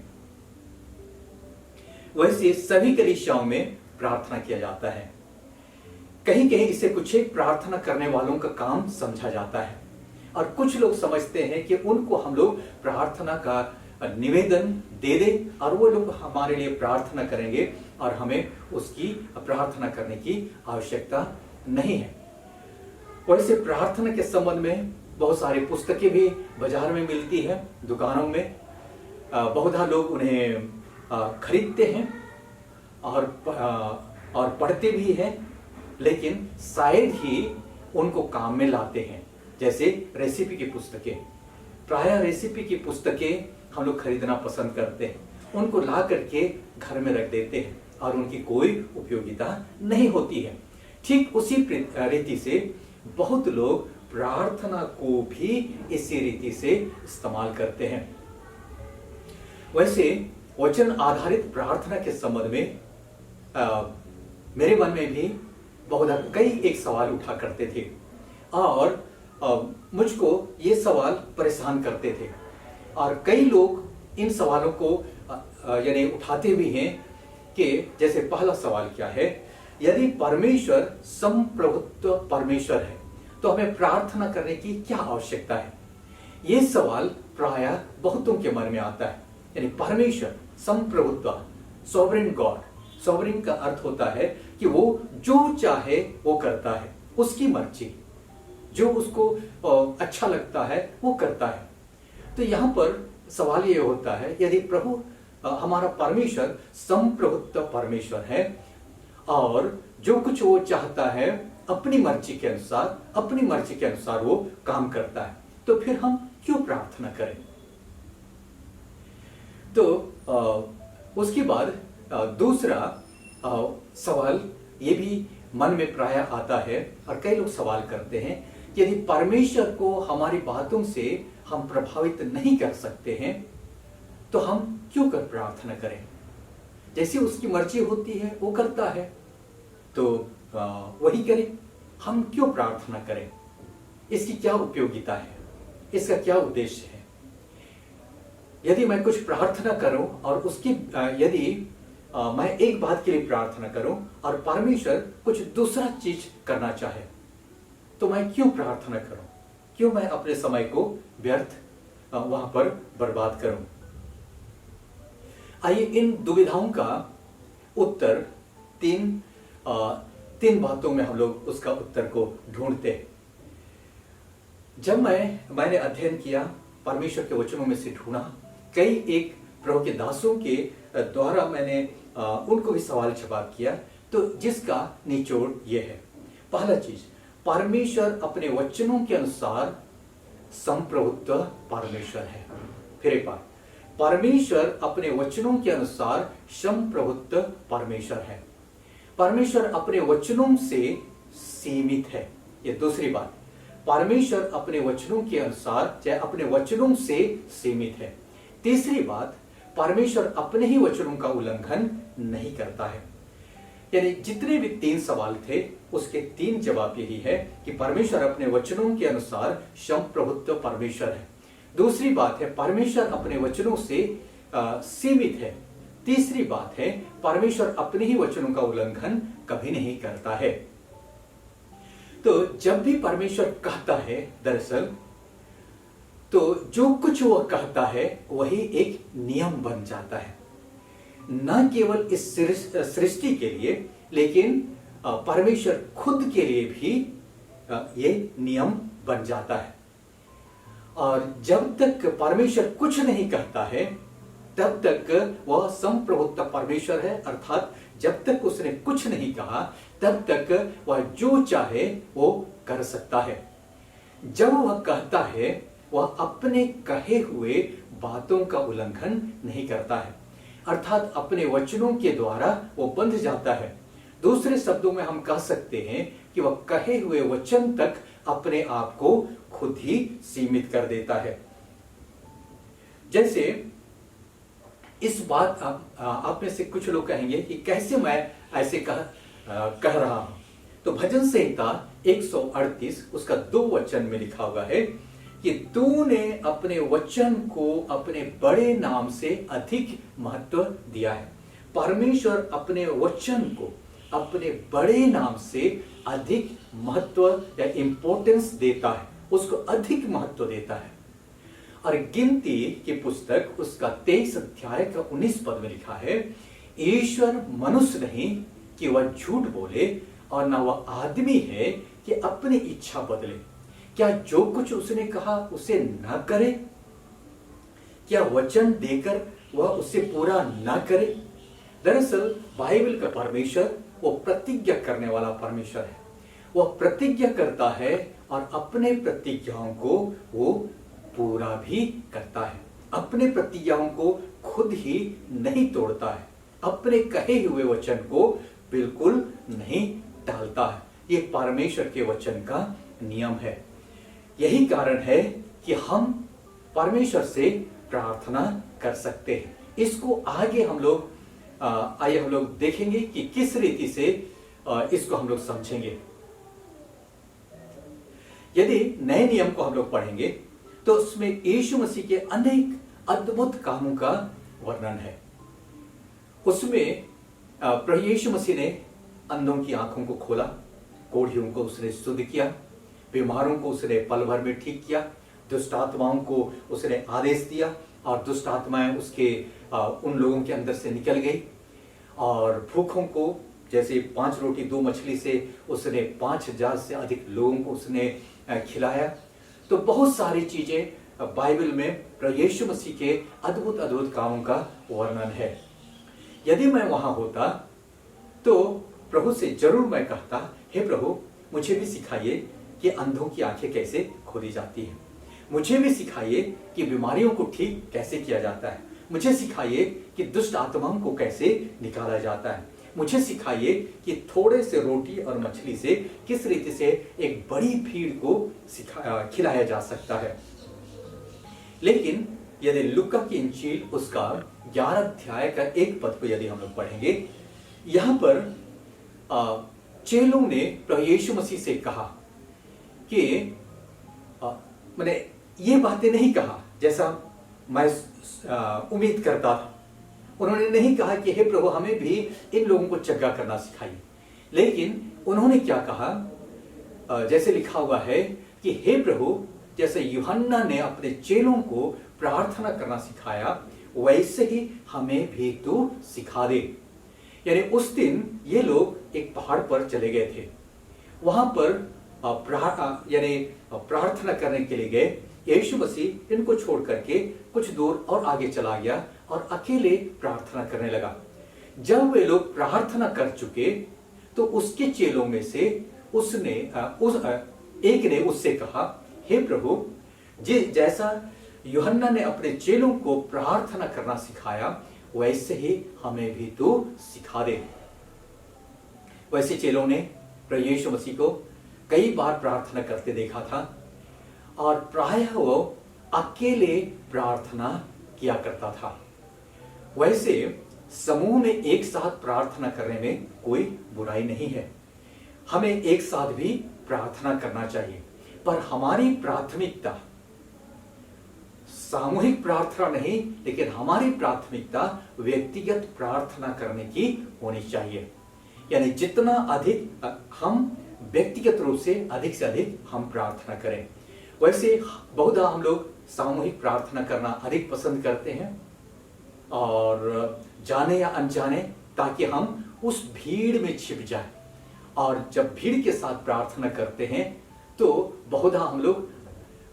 वैसे सभी कलीसियाओं में प्रार्थना किया जाता है। कहीं कहीं इसे कुछ एक प्रार्थना करने वालों का काम समझा जाता है और कुछ लोग समझते हैं कि उनको हम लोग प्रार्थना का निवेदन दे दें और वो लोग हमारे लिए प्रार्थना करेंगे और हमें उसकी प्रार्थना करने की आवश्यकता नहीं है। वैसे प्रार्थना के संबंध में बहुत सारी पुस्तकें भी बाजार में मिलती है, दुकानों में। बहुधा लोग उन्हें खरीदते हैं और पढ़ते भी हैं, लेकिन शायद ही उनको काम में लाते हैं। जैसे रेसिपी की पुस्तकें, प्रायः रेसिपी की पुस्तकें हम लोग खरीदना पसंद करते हैं, उनको ला करके घर में रख देते हैं और उनकी कोई उपयोगिता नहीं होती है, ठीक उसी रीति से बहुत लोग प्रार्थना को भी इसी रीति से इस्तेमाल करते हैं। वैसे वचन आधारित प्रार्थना के संबंध में मेरे मन में भी बहुत कई एक सवाल उठा करते थे और मुझको ये सवाल परेशान करते थे, और कई लोग इन सवालों को यानी उठाते भी हैं कि जैसे पहला सवाल क्या है, यदि परमेश्वर संप्रभुत्व परमेश्वर है तो हमें प्रार्थना करने की क्या आवश्यकता है। ये सवाल प्रायः बहुतों के मन में आता है। यानी परमेश्वर संप्रभुत्व, सॉवरेन गॉड, सॉवरेन का अर्थ होता है कि वो जो चाहे वो करता है, उसकी मर्जी, जो उसको अच्छा लगता है वो करता है। तो यहाँ पर सवाल ये होता है, यदि प्रभु हमारा परमेश्वर संप्रभुत्व परमेश्वर है और जो कुछ वो चाहता है अपनी मर्जी के अनुसार वो काम करता है, तो फिर हम क्यों प्रार्थना करें। तो उसके बाद दूसरा सवाल ये भी मन में प्रायः आता है और कई लोग सवाल करते हैं कि यदि परमेश्वर को हमारी बातों से हम प्रभावित नहीं कर सकते हैं तो हम क्यों कर प्रार्थना करें। जैसी उसकी मर्जी होती है वो करता है, तो वही करें, हम क्यों प्रार्थना करें। इसकी क्या उपयोगिता है, इसका क्या उद्देश्य है। यदि मैं कुछ प्रार्थना करूं और उसकी यदि मैं एक बात के लिए प्रार्थना करूं और परमेश्वर कुछ दूसरा चीज करना चाहे, तो मैं क्यों प्रार्थना करूं, क्यों मैं अपने समय को व्यर्थ वहां पर बर्बाद करूं। आइए इन दुविधाओं का उत्तर तीन बातों में हम लोग उसका उत्तर को ढूंढते हैं। जब मैंने अध्ययन किया, परमेश्वर के वचनों में से ढूंढा, कई एक प्रभु के दासों के द्वारा मैंने उनको भी सवाल जवाब किया, तो जिसका निचोड़ ये है। पहला चीज, परमेश्वर अपने वचनों के अनुसार संप्रभुत्व परमेश्वर है। फिर एक बार, परमेश्वर अपने वचनों के अनुसार संप्रभुत्व परमेश्वर है। परमेश्वर अपने वचनों से सीमित है। ये दूसरी बात, परमेश्वर अपने वचनों के अनुसार चाहे अपने वचनों से सीमित है। तीसरी बात, परमेश्वर अपने ही वचनों का उल्लंघन नहीं करता है। यानी जितने भी 3 सवाल थे उसके 3 जवाब यही है कि परमेश्वर अपने वचनों के अनुसार संप्रभुत्व परमेश्वर है। दूसरी बात है, परमेश्वर अपने वचनों से सीमित है। तीसरी बात है, परमेश्वर अपने ही वचनों का उल्लंघन कभी नहीं करता है। तो जब भी परमेश्वर कहता है, दरअसल तो जो कुछ वह कहता है वही एक नियम बन जाता है, न केवल इस सृष्टि के लिए, लेकिन परमेश्वर खुद के लिए भी ये नियम बन जाता है। और जब तक परमेश्वर कुछ नहीं कहता है तब तक वह संप्रभुत्व परमेश्वर है, अर्थात जब तक उसने कुछ नहीं कहा तब तक वह जो चाहे वो कर सकता है। जब वह कहता है वह अपने कहे हुए बातों का उल्लंघन नहीं करता है, अर्थात अपने वचनों के द्वारा वो बंध जाता है। दूसरे शब्दों में हम कह सकते हैं कि वह कहे हुए वचन तक अपने आप को खुद ही सीमित कर देता है। जैसे इस बात आप में से कुछ लोग कहेंगे कि कैसे मैं ऐसे कह रहा हूं। तो भजन संहिता 138 उसका 2 वचन में लिखा हुआ है कि तूने अपने वचन को अपने बड़े नाम से अधिक महत्व दिया है। परमेश्वर अपने वचन को अपने बड़े नाम से अधिक महत्व या इंपॉर्टेंस देता है, उसको अधिक महत्व देता है। और गिनती की पुस्तक उसका 23 अध्याय का 19 पद में लिखा है, ईश्वर मनुष्य नहीं कि वह झूठ बोले और न वह आदमी है कि अपनी इच्छा बदले। क्या जो कुछ उसने कहा उसे न करे? क्या वचन देकर वह उसे पूरा न करे? दरअसल बाइबल का परमेश्वर वो प्रतिज्ञा करने वाला परमेश्वर है। वह प्रतिज्ञा करता है और अपने प्रतिज्ञाओं को वो पूरा भी करता है। अपने प्रतिज्ञाओं को खुद ही नहीं तोड़ता है, अपने कहे हुए वचन को बिल्कुल नहीं टालता है। ये परमेश्वर के वचन का नियम है। यही कारण है कि हम परमेश्वर से प्रार्थना कर सकते हैं। इसको आगे हम लोग आइए हम लोग देखेंगे कि किस रीति से इसको हम लोग समझेंगे। यदि नए नियम को हम लोग पढ़ेंगे तो उसमें यीशु मसीह के अनेक अद्भुत कामों का वर्णन है। उसमें प्रभु यीशु मसीह ने अंधों की आंखों को खोला, कोढ़ियों को उसने शुद्ध किया, बीमारों को उसने पल भर में ठीक किया, दुष्ट आत्माओं को उसने आदेश दिया और दुष्ट आत्माएं उसके उन लोगों के अंदर से निकल गई। और भूखों को जैसे 5 रोटी 2 मछली से उसने 5000 से अधिक लोगों को उसने खिलाया। तो बहुत सारी चीजें बाइबल में प्रभु यीशु मसीह के अद्भुत अद्भुत कामों का वर्णन है। यदि मैं वहां होता तो प्रभु से जरूर मैं कहता, हे प्रभु मुझे भी सिखाइए कि अंधों की आंखें कैसे खोली जाती हैं, मुझे भी सिखाइए कि बीमारियों को ठीक कैसे किया जाता है, मुझे सिखाइए कि दुष्ट आत्माओं को कैसे निकाला जाता है, मुझे सिखाइए कि थोड़े से रोटी और मछली से किस रीति से एक बड़ी भीड़ को खिलाया जा सकता है। लेकिन यदि लूका की इंजील उसका 11 अध्याय का 1 पद को यदि हम लोग पढ़ेंगे, यहां पर चेलों ने प्रभु यीशु मसीह से कहा कि मैंने ये बातें नहीं कहा जैसा मैं उम्मीद करता था। उन्होंने नहीं कहा कि हे प्रभु हमें भी इन लोगों को चंगा करना सिखाइए, लेकिन उन्होंने क्या कहा, जैसे लिखा हुआ है कि हे प्रभु जैसे यूहन्ना ने अपने चेलों को प्रार्थना करना सिखाया वैसे ही हमें भी तू सिखा दे। यानी उस दिन ये लोग एक पहाड़ पर चले गए थे, वहां पर यानी प्रार्थना करने के लिए गए। यीशु मसीह इनको छोड़ करके कुछ दूर और आगे चला गया और अकेले प्रार्थना करने लगा। जब वे लोग प्रार्थना कर चुके तो उसके चेलों में से एक ने उससे कहा, हे प्रभु जैसा यूहन्ना ने अपने चेलों को प्रार्थना करना सिखाया वैसे ही हमें भी तो सिखा दे। वैसे चेलों ने प्रभु यीशु मसीह को कई बार प्रार्थना करते देखा था और प्रायः वो अकेले प्रार्थना किया करता था। वैसे समूह में एक साथ प्रार्थना करने में कोई बुराई नहीं है, हमें एक साथ भी प्रार्थना करना चाहिए, पर हमारी प्राथमिकता सामूहिक प्रार्थना नहीं, लेकिन हमारी प्राथमिकता व्यक्तिगत प्रार्थना करने की होनी चाहिए। यानी जितना अधिक हम व्यक्तिगत रूप से अधिक हम प्रार्थना करें। वैसे बहुधा हम लोग सामूहिक प्रार्थना करना अधिक पसंद करते हैं, और जाने या अनजाने, ताकि हम उस भीड़ में छिप जाएं। और जब भीड़ के साथ प्रार्थना करते हैं तो बहुधा हम लोग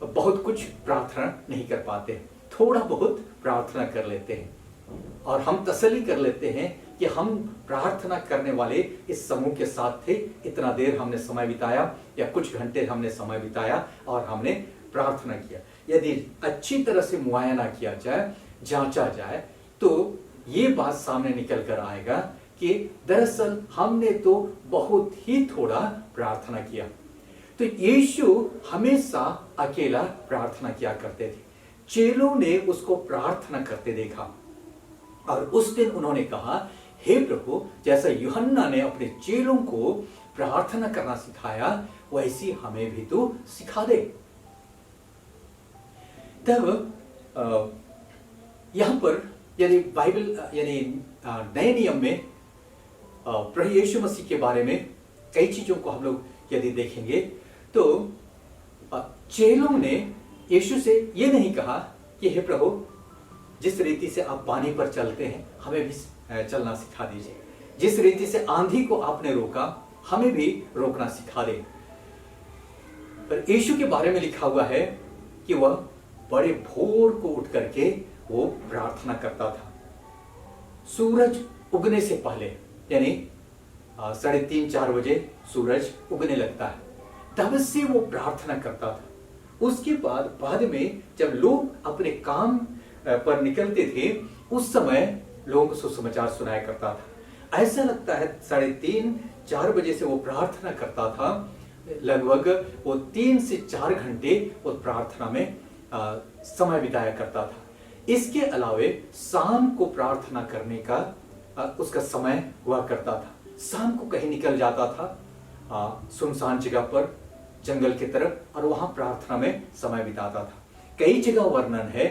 बहुत कुछ प्रार्थना नहीं कर पाते, थोड़ा बहुत प्रार्थना कर लेते हैं और हम तसल्ली कर लेते हैं कि हम प्रार्थना करने वाले इस समूह के साथ थे, इतना देर हमने समय बिताया या कुछ घंटे हमने समय बिताया और हमने प्रार्थना किया। यदि अच्छी तरह से मुआयना किया जाए, जांचा जाए, तो ये बात सामने निकल कर आएगा कि दरअसल हमने तो बहुत ही थोड़ा प्रार्थना किया। तो यीशु हमेशा अकेला प्रार्थना किया करते थे। चेलों ने उसको प्रार्थना करते देखा और उस दिन उन्होंने कहा, हे प्रभु जैसा यूहन्ना ने अपने चेलों को प्रार्थना करना सिखाया वैसी हमें भी तो सिखा दे। तब यहां पर यानी बाइबल यानी नए नियम में प्रभु यीशु मसीह के बारे में कई चीजों को हम लोग यदि देखेंगे तो चेलों ने यीशु से ये नहीं कहा कि हे प्रभु जिस रीति से आप पानी पर चलते हैं हमें भी चलना सिखा दीजिए, जिस रीति से आंधी को आपने रोका हमें भी रोकना सिखा दे। पर यीशु के बारे में लिखा हुआ है कि वह बड़े भोर को उठ करके वो प्रार्थना करता था, सूरज उगने से पहले, यानी 3:30-4 बजे सूरज उगने लगता है, तब से वो प्रार्थना करता था। उसके बाद में जब लोग अपने काम पर निकलते थे उस समय लोगों को सुसमाचार सुनाया करता था। ऐसा लगता है 3:30 4 बजे से वो प्रार्थना करता था, लगभग वो 3 से 4 घंटे वो प्रार्थना में समय बिताया करता था। इसके अलावे शाम को प्रार्थना करने का उसका समय हुआ करता था। शाम को कहीं निकल जाता था सुनसान जगह पर, जंगल की तरफ, और वहां प्रार्थना में समय बिताता था। कई जगह वर्णन है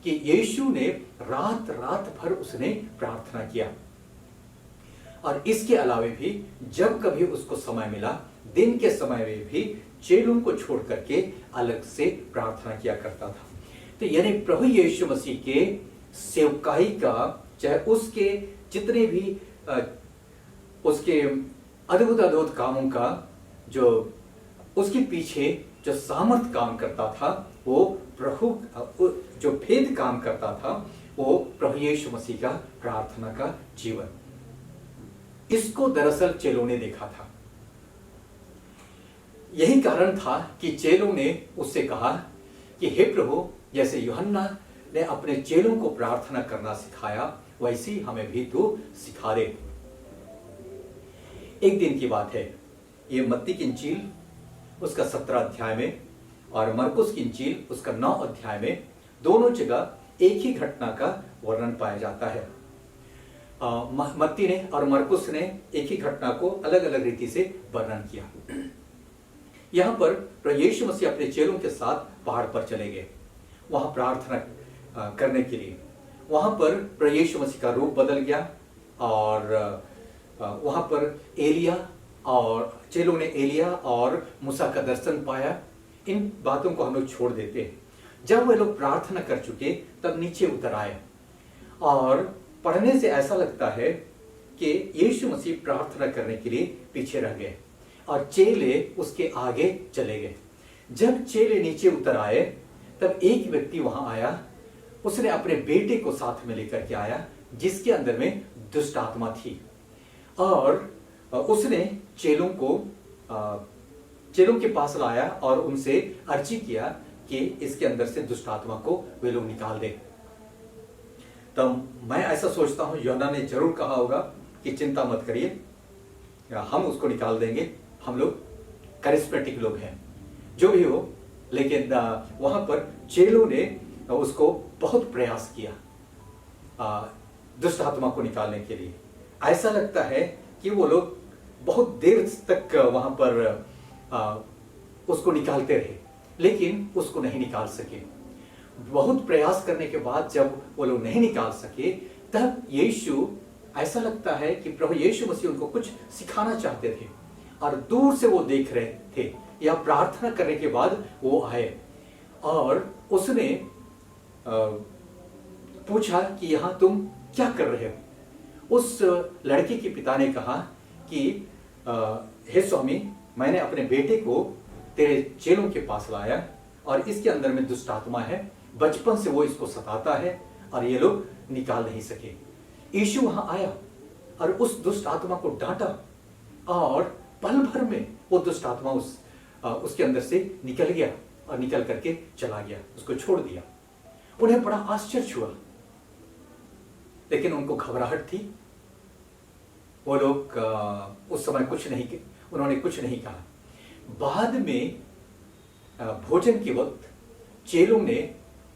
कि यीशु ने रात रात भर उसने प्रार्थना किया। और इसके अलावे भी जब कभी उसको समय मिला, दिन के समय में भी चेलों को छोड़ करके अलग से प्रार्थना किया करता था। तो यानी प्रभु यीशु मसीह के सेवकाई का, चाहे उसके जितने भी उसके अद्भुत अद्भुत कामों का जो उसके पीछे जो सामर्थ काम करता था, वो प्रभु जो भेद काम करता था, वो प्रभु यीशु मसीह का प्रार्थना का जीवन। इसको दरअसल चेलों ने देखा था। यही कारण था कि चेलों ने उससे कहा कि हे प्रभु, जैसे यूहन्ना ने अपने चेलों को प्रार्थना करना सिखाया, वैसे ही हमें भी तू सिखा दे। एक दिन की बात है, ये मत्ती की इंजील उसका 17 अध्याय में और मरकुस की इंजील उसका 9 अध्याय में, दोनों जगह एक ही घटना का वर्णन पाया जाता है। मत्ती ने और मरकुस ने एक ही घटना को अलग अलग रीति से वर्णन किया। यहां पर प्रभु यीशु मसीह अपने चेलों के साथ पहाड़ पर चले गए, वहां प्रार्थना करने के लिए। वहां पर प्रभु यीशु मसीह का रूप बदल गया और वहां पर एलिया और चेलों ने एलिया और मूसा का दर्शन पाया। इन बातों को हम लोग छोड़ देते हैं। जब वे लोग प्रार्थना कर चुके तब नीचे उतर आए, और पढ़ने से ऐसा लगता है कि यीशु मसीह प्रार्थना करने के लिए पीछे रह गए और चेले उसके आगे चले गए। जब चेले नीचे उतर आए तब एक व्यक्ति वहां आया, उसने अपने बेटे को साथ में लेकर के आया जिसके अंदर में दुष्ट आत्मा थी, और उसने चेलों के पास लाया और उनसे अर्जी किया कि इसके अंदर से दुष्ट आत्मा को वे लोग निकाल दे। तो मैं ऐसा सोचता हूं यूहन्ना ने जरूर कहा होगा कि चिंता मत करिए, हम उसको निकाल देंगे, हम लोग करिस्मेटिक लोग हैं, जो भी हो। लेकिन वहां पर चेलों ने उसको बहुत प्रयास किया दुष्ट आत्मा को निकालने के लिए। ऐसा लगता है कि वो लोग बहुत देर तक वहां पर उसको निकालते रहे, लेकिन उसको नहीं निकाल सके। बहुत प्रयास करने के बाद जब वो लोग नहीं निकाल सके, तब यीशु, ऐसा लगता है कि प्रभु यीशु मसीह उनको कुछ सिखाना चाहते थे, और दूर से वो देख रहे थे, या प्रार्थना करने के बाद वो आए और उसने पूछा कि यहां तुम क्या कर रहे हो। उस लड़के के पिता ने कहा कि हे स्वामी, मैंने अपने बेटे को तेरे चेलों के पास लाया और इसके अंदर में दुष्ट आत्मा है, बचपन से वो इसको सताता है और ये लोग निकाल नहीं सके। यीशु वहां आया और उस दुष्ट आत्मा को डांटा, और पल भर में वो दुष्ट आत्मा उसके अंदर से निकल गया और निकल करके चला गया, उसको छोड़ दिया। उन्हें बड़ा आश्चर्य हुआ, लेकिन उनको घबराहट थी। वो लोग उस समय उन्होंने कुछ नहीं कहा। बाद में भोजन के वक्त चेलों ने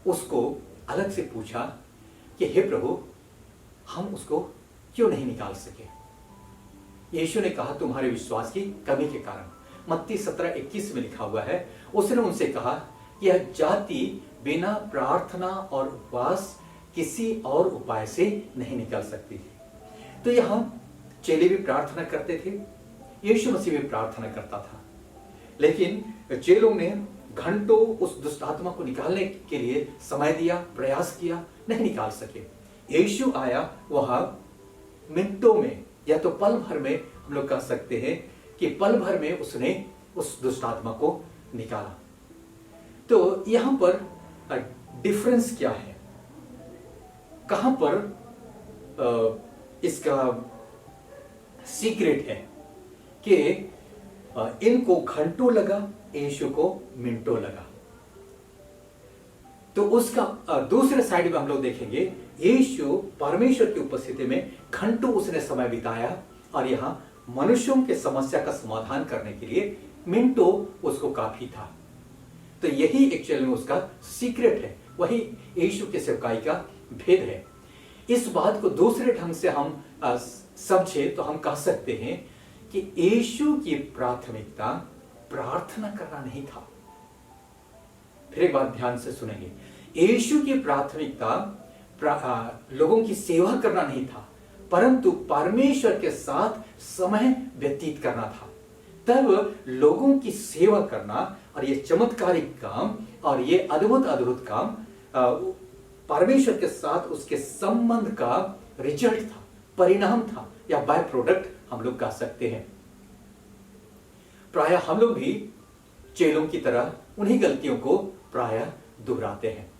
उसको अलग से पूछा कि हे प्रभु, हम उसको क्यों नहीं निकाल सके। यीशु ने कहा, तुम्हारे विश्वास की कमी के कारण। मत्ती 17:21 में लिखा हुआ है, उसने उनसे कहा कि यह जाति बिना प्रार्थना और उपवास किसी और उपाय से नहीं निकल सकती। तो यहां चेले भी प्रार्थना करते थे, यीशु मसीह भी प्रार्थना करता था, लेकिन चेलों ने घंटों उस दुष्ट आत्मा को निकालने के लिए समय दिया, प्रयास किया, नहीं निकाल सके। यीशु आया, वहां मिनटों में या तो पल भर में, हम लोग कह सकते हैं कि पल भर में उसने उस दुष्ट आत्मा को निकाला। तो यहां पर डिफरेंस क्या है, कहां पर इसका सीक्रेट है कि इनको घंटों लगा, यीशु को मिनटों लगा। तो उसका दूसरे साइड में हम लोग देखेंगे, यीशु परमेश्वर की उपस्थिति में घंटों उसने समय बिताया और यहां मनुष्यों के समस्या का समाधान करने के लिए मिनटों उसको काफी था। तो यही एक्चुअल में उसका सीक्रेट है, वही यीशु के सेवकाई का भेद है। इस बात को दूसरे ढंग से हम समझे तो हम कह सकते हैं कि यीशु की प्राथमिकता प्रार्थना करना नहीं था। फिर एक बात ध्यान से सुनेंगे, यीशु की प्राथमिकता लोगों की सेवा करना नहीं था, परंतु परमेश्वर के साथ समय व्यतीत करना था। तब लोगों की सेवा करना और ये चमत्कारिक काम और ये अद्भुत काम परमेश्वर के साथ उसके संबंध का रिजल्ट था, परिणाम था, या बाय प्रोडक्ट हम लोग कह सकते हैं। प्रायः हम लोग भी चेलों की तरह उन्हीं गलतियों को प्रायः दोहराते हैं।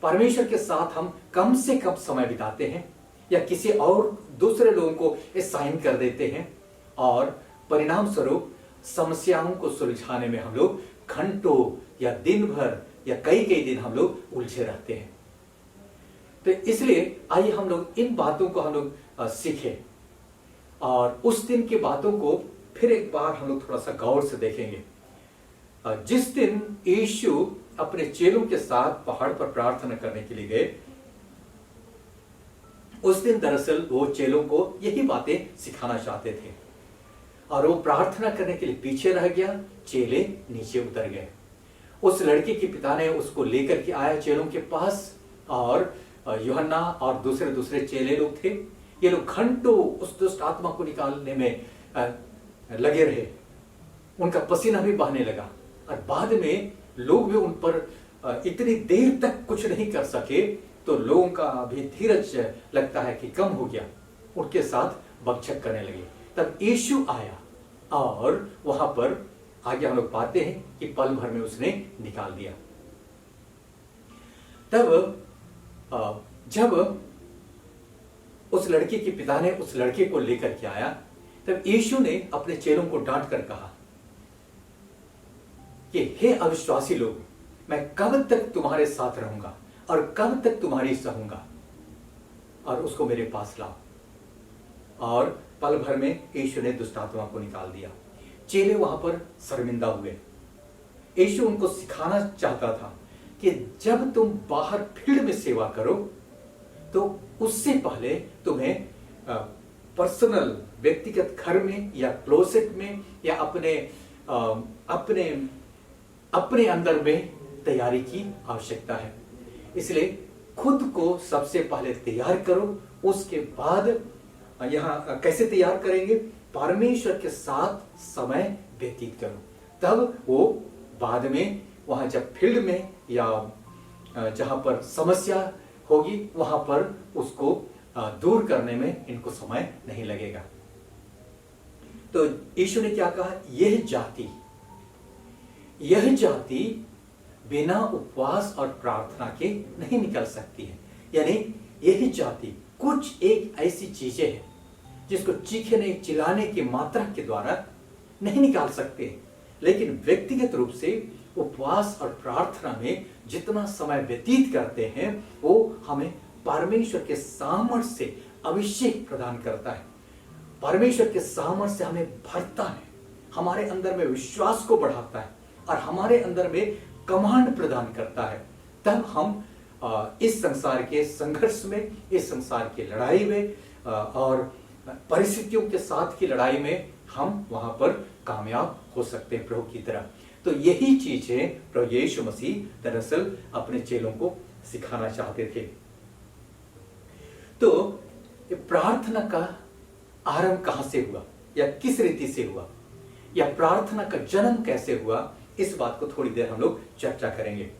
परमेश्वर के साथ हम कम से कम समय बिताते हैं या किसी और दूसरे लोगों को असाइन कर देते हैं, और परिणाम स्वरूप समस्याओं को सुलझाने में हम लोग घंटों या दिन भर या कई दिन हम लोग उलझे रहते हैं। तो इसलिए आइए हम लोग इन बातों को हम लोग सीखें और उस दिन की बातों को फिर एक बार हम लोग थोड़ा सा गौर से देखेंगे। जिस दिन यीशु अपने चेलों के साथ पहाड़ पर प्रार्थना करने के लिए गए, उस दिन दरअसल वो चेलों को यही बातें सिखाना चाहते थे, और वो प्रार्थना करने के लिए पीछे रह गया, चेले नीचे उतर गए। उस लड़के के पिता ने उसको लेकर के आया चेलों के पास, और यूहन्ना और दूसरे चेले लोग थे। ये लोग घंटों उस दुष्ट आत्मा को निकालने में लगे रहे, उनका पसीना भी बहने लगा, और बाद में लोग भी उन पर इतनी देर तक कुछ नहीं कर सके, तो लोगों का भी धीरज लगता है कि कम हो गया, उनके साथ बकझक करने लगे। तब यीशु आया और वहां पर आगे हम लोग पाते हैं कि पल भर में उसने निकाल दिया। तब जब उस लड़के के पिता ने उस लड़के को लेकर के आया, तब यीशु ने अपने चेलों को डांट कर कहा कि हे अविश्वासी लोग, मैं कब तक तुम्हारे साथ रहूंगा और कब तक तुम्हारी सहूंगा, और उसको मेरे पास लाओ। और पल भर में यीशु ने दुष्ट आत्मा को निकाल दिया। चेले वहां पर शर्मिंदा हुए। यीशु उनको सिखाना चाहता था कि जब तुम बाहर फील्ड में सेवा करो, तो उससे पहले तुम्हें पर्सनल व्यक्तिगत घर में या क्लोसेट में या अपने अंदर में तैयारी की आवश्यकता है। इसलिए खुद को सबसे पहले तैयार करो, उसके बाद यहां कैसे तैयार करेंगे? परमेश्वर के साथ समय व्यतीत करो, तब वो बाद में वहां जब फील्ड में या जहां पर समस्या होगी वहां पर उसको दूर करने में इनको समय नहीं लगेगा। तो यीशु ने क्या कहा? यह जाति बिना उपवास और प्रार्थना के नहीं निकल सकती है। यानी यही जाति कुछ एक ऐसी चीजें हैं जिसको चीखने चिल्लाने की मात्रा के द्वारा नहीं निकाल सकते, लेकिन व्यक्तिगत रूप से उपवास और प्रार्थना में जितना समय व्यतीत करते हैं वो हमें परमेश्वर के सामर्थ्य से अभिषेक प्रदान करता है, परमेश्वर के सामर्थ्य से हमें भरता है, हमारे अंदर में विश्वास को बढ़ाता है और हमारे अंदर में कमांड प्रदान करता है। तब हम इस संसार के संघर्ष में, इस संसार की लड़ाई में और परिस्थितियों के साथ की लड़ाई में हम वहां पर कामयाब हो सकते हैं प्रभु की तरह। तो यही चीजें प्रभु यीशु मसीह दरअसल अपने चेलों को सिखाना चाहते थे। तो प्रार्थना का आरंभ कहां से हुआ या किस रीति से हुआ या प्रार्थना का जन्म कैसे हुआ, इस बात को थोड़ी देर हम लोग चर्चा करेंगे।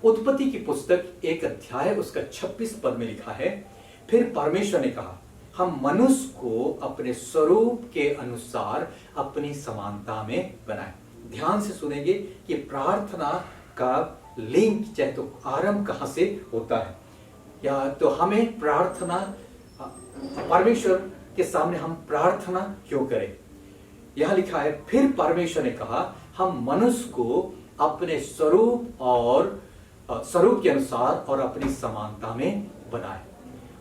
उत्पत्ति की पुस्तक 1 अध्याय उसका 26 पद में लिखा है, फिर परमेश्वर ने कहा, हम मनुष्य को अपने स्वरूप के अनुसार अपनी समानता में बनाए। ध्यान से सुनेंगे कि प्रार्थना का लिंक चाहे तो आरंभ कहां से होता है, या तो हमें प्रार्थना परमेश्वर के सामने हम प्रार्थना क्यों करें। यह लिखा है, फिर परमेश्वर ने कहा हम मनुष्य को अपने स्वरूप के अनुसार और अपनी समानता में बनाए।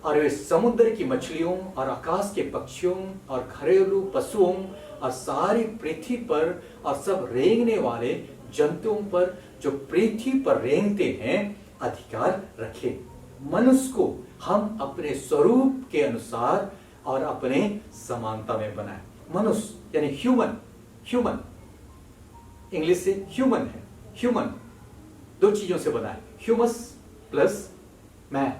और वे समुद्र की मछलियों और आकाश के पक्षियों और घरेलू पशुओं और सारी पृथ्वी पर और सब रेंगने वाले जंतुओं पर जो पृथ्वी पर रेंगते हैं अधिकार रखे। मनुष्य को हम अपने स्वरूप के अनुसार और अपने समानता में बनाए। मनुष्य यानी ह्यूमन इंग्लिश से ह्यूमन है। ह्यूमन दो चीजों से बना है, ह्यूमस प्लस मैन।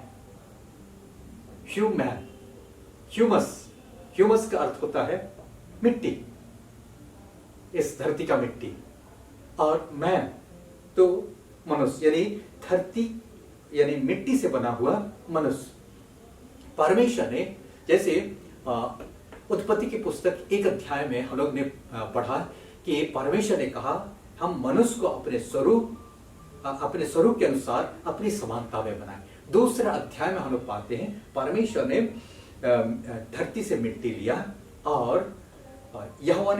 ह्यूमस का अर्थ होता है मिट्टी, इस धरती का मिट्टी, और मैन तो मनुष्य यानी धरती यानी मिट्टी से बना हुआ मनुष्य। परमेश्वर ने जैसे उत्पत्ति की पुस्तक 1 अध्याय में हम लोग ने पढ़ा कि परमेश्वर ने कहा हम मनुष्य को अपने स्वरूप के अनुसार अपनी समानता में बनाए। दूसरा अध्याय में हम लोग पाते हैं परमेश्वर ने धरती से मिट्टी लिया और यहोवा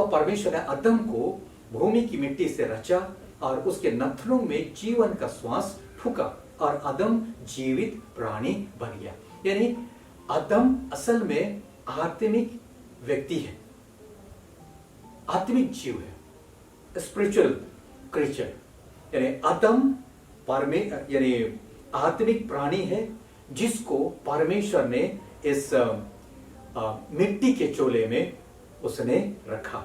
परमेश्वर ने आदम को भूमि की मिट्टी से रचा और उसके नथनों में जीवन का श्वास फूका और आदम जीवित प्राणी बन गया। यानी आदम असल में आत्मिक व्यक्ति है, आत्मिक जीव है, स्पिरिचुअल क्रीचर। यानी आदम यानी आत्मिक प्राणी है जिसको परमेश्वर ने इस मिट्टी के चोले में उसने रखा।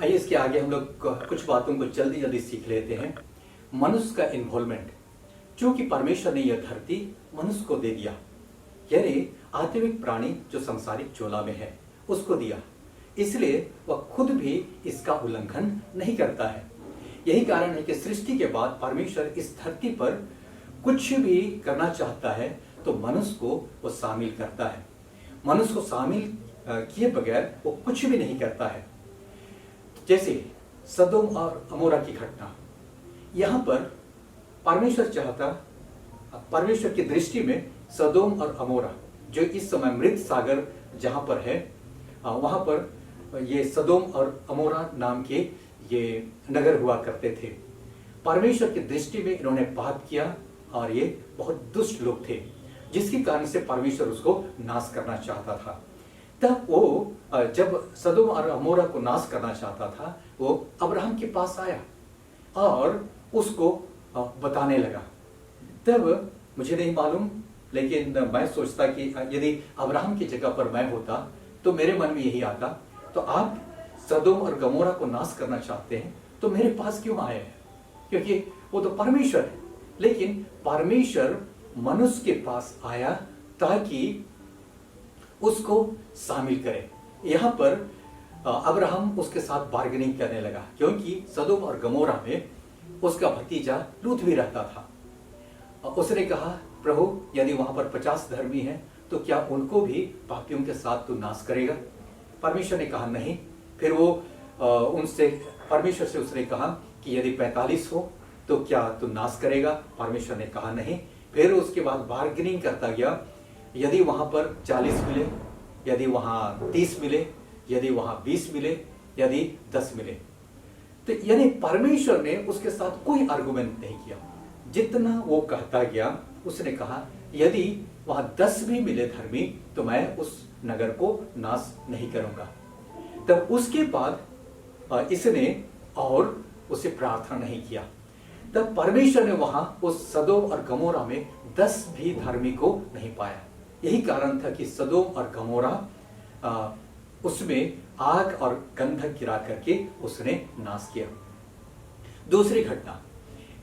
आइए इसके आगे हम लोग कुछ बातों को जल्दी जल्दी सीख लेते हैं। मनुष्य का इन्वॉल्वमेंट, क्योंकि परमेश्वर ने यह धरती मनुष्य को दे दिया, यानी आत्मिक प्राणी जो संसारिक चोला में है उसको दिया, इसलिए वह खुद भी इसका उल्लंघन नहीं करता है। यही कारण है कि सृष्टि के बाद परमेश्वर इस धरती पर कुछ भी करना चाहता है तो मनुष्य को वो शामिल करता है। मनुष्य को शामिल किए बगैर वो कुछ भी नहीं करता है। जैसे सदोम और अमोरा की घटना, यहां पर परमेश्वर की दृष्टि में सदोम और अमोरा जो इस समय मृत सागर जहां पर है, वहां पर ये सदोम और अमोरा नाम के ये नगर हुआ करते थे। परमेश्वर की दृष्टि में इन्होंने पाप किया और ये बहुत दुष्ट लोग थे, जिसके कारण से परमेश्वर उसको नाश करना चाहता था। तब वो जब सदोम और अमोरा को नाश करना चाहता था, वो अब्राहम के पास आया और उसको बताने लगा। तब मुझे नहीं मालूम, लेकिन मैं सोचता कि यदि अब्राहम की जगह पर मैं होता तो मेरे मन में यही आता, तो आप सदोम और गमोरा को नाश करना चाहते हैं तो मेरे पास क्यों आए हैं? क्योंकि वो तो परमेश्वर है। लेकिन परमेश्वर मनुष्य के पास आया ताकि उसको शामिल करे। यहां पर अब्राहम उसके साथ बार्गेनिंग करने लगा, क्योंकि सदोम और गमोरा में उसका भतीजा लूत भी रहता था। उसने कहा, प्रभु यदि वहां पर 50 धर्मी हैं तो क्या उनको भी पापियों के साथ तू नाश करेगा? परमेश्वर ने कहा नहीं। फिर वो परमेश्वर से उसने कहा कि यदि 45 हो तो क्या तू नाश करेगा? परमेश्वर ने कहा नहीं। फिर उसके बाद बार्गेनिंग करता गया, यदि वहां पर 40 मिले, यदि वहां 30 मिले, यदि वहां 20 मिले, यदि 10 मिले, तो यानी परमेश्वर ने उसके साथ कोई आर्गुमेंट नहीं किया। जितना वो कहता गया, उसने कहा यदि वहां 10 भी मिले धर्मी तो मैं उस नगर को नाश नहीं करूंगा। तब उसके बाद इसने और उसे प्रार्थना नहीं किया। तब परमेश्वर ने वहां उस सदोम और गमोरा में 10 भी धर्मी को नहीं पाया। यही कारण था कि सदोम और गमोरा उसमें आग और गंधक गिरा करके उसने नाश किया। दूसरी घटना,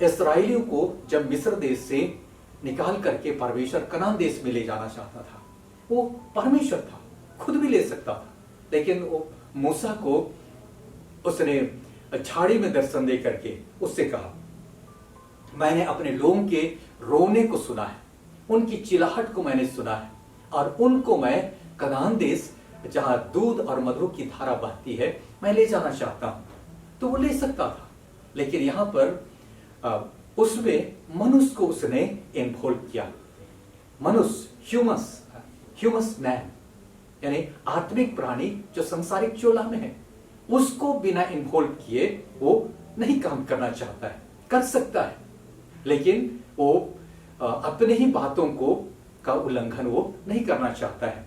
इस्राएलियों को जब मिस्र देश से निकाल करके परमेश्वर कनान देश में ले जाना चाहता था, वो परमेश्वर था, खुद भी ले सकता था, लेकिन वो मूसा को उसने झाड़ी में दर्शन दे करके उससे कहा, मैंने अपने लोगों के रोने को सुना है, उनकी चिल्लाहट को मैंने सुना है, और उनको मैं कनान देश जहां दूध और मधु की धारा बहती है मैं ले जाना चाहता हूं। तो वो ले सकता था, लेकिन यहां पर उसमें मनुष्य को उसने इन्वॉल्व किया। मनुष्य, ह्यूमस मैन, यानी आत्मिक प्राणी जो संसारिक चोला में है, उसको बिना इन्वॉल्व किए वो नहीं काम करना चाहता है। कर सकता है, लेकिन वो अपने ही बातों को का उल्लंघन वो नहीं करना चाहता है।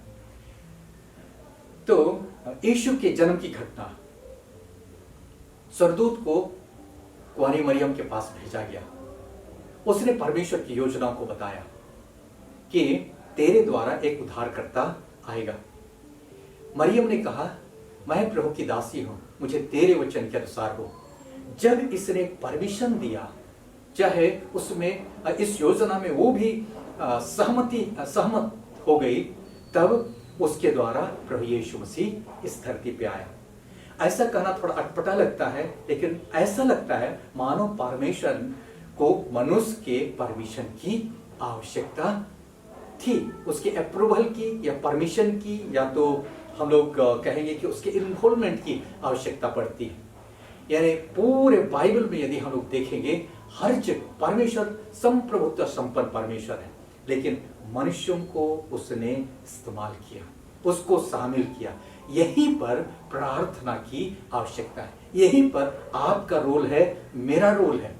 तो यीशु के जन्म की घटना, स्वर्गदूत को कुंवारी मरियम के पास भेजा गया। उसने परमेश्वर की योजना को बताया कि तेरे द्वारा एक उद्धारकर्ता आएगा। मरियम ने कहा, मैं प्रभु की दासी हूं, मुझे तेरे वचन के अनुसार हो। जब इसने परमिशन दिया, चाहे उसमें इस योजना में वो भी सहमत हो गई, तब उसके द्वारा प्रभु यीशु मसीह इस धरती पे आया। ऐसा कहना थोड़ा अटपटा लगता है, लेकिन ऐसा लगता है मानो परमेश्वर को मनुष्य के परमिशन की आवश्यकता थी, उसके अप्रूवल की या परमिशन की, या तो हम लोग कहेंगे कि उसके इन्वॉल्वमेंट की आवश्यकता पड़ती है। यानी पूरे बाइबल में यदि हम लोग देखेंगे, हर जगह परमेश्वर संप्रभुत्व संपन्न परमेश्वर है, लेकिन मनुष्यों को उसने इस्तेमाल किया, उसको शामिल किया। यहीं पर प्रार्थना की आवश्यकता है, यहीं पर आपका रोल है, मेरा रोल है।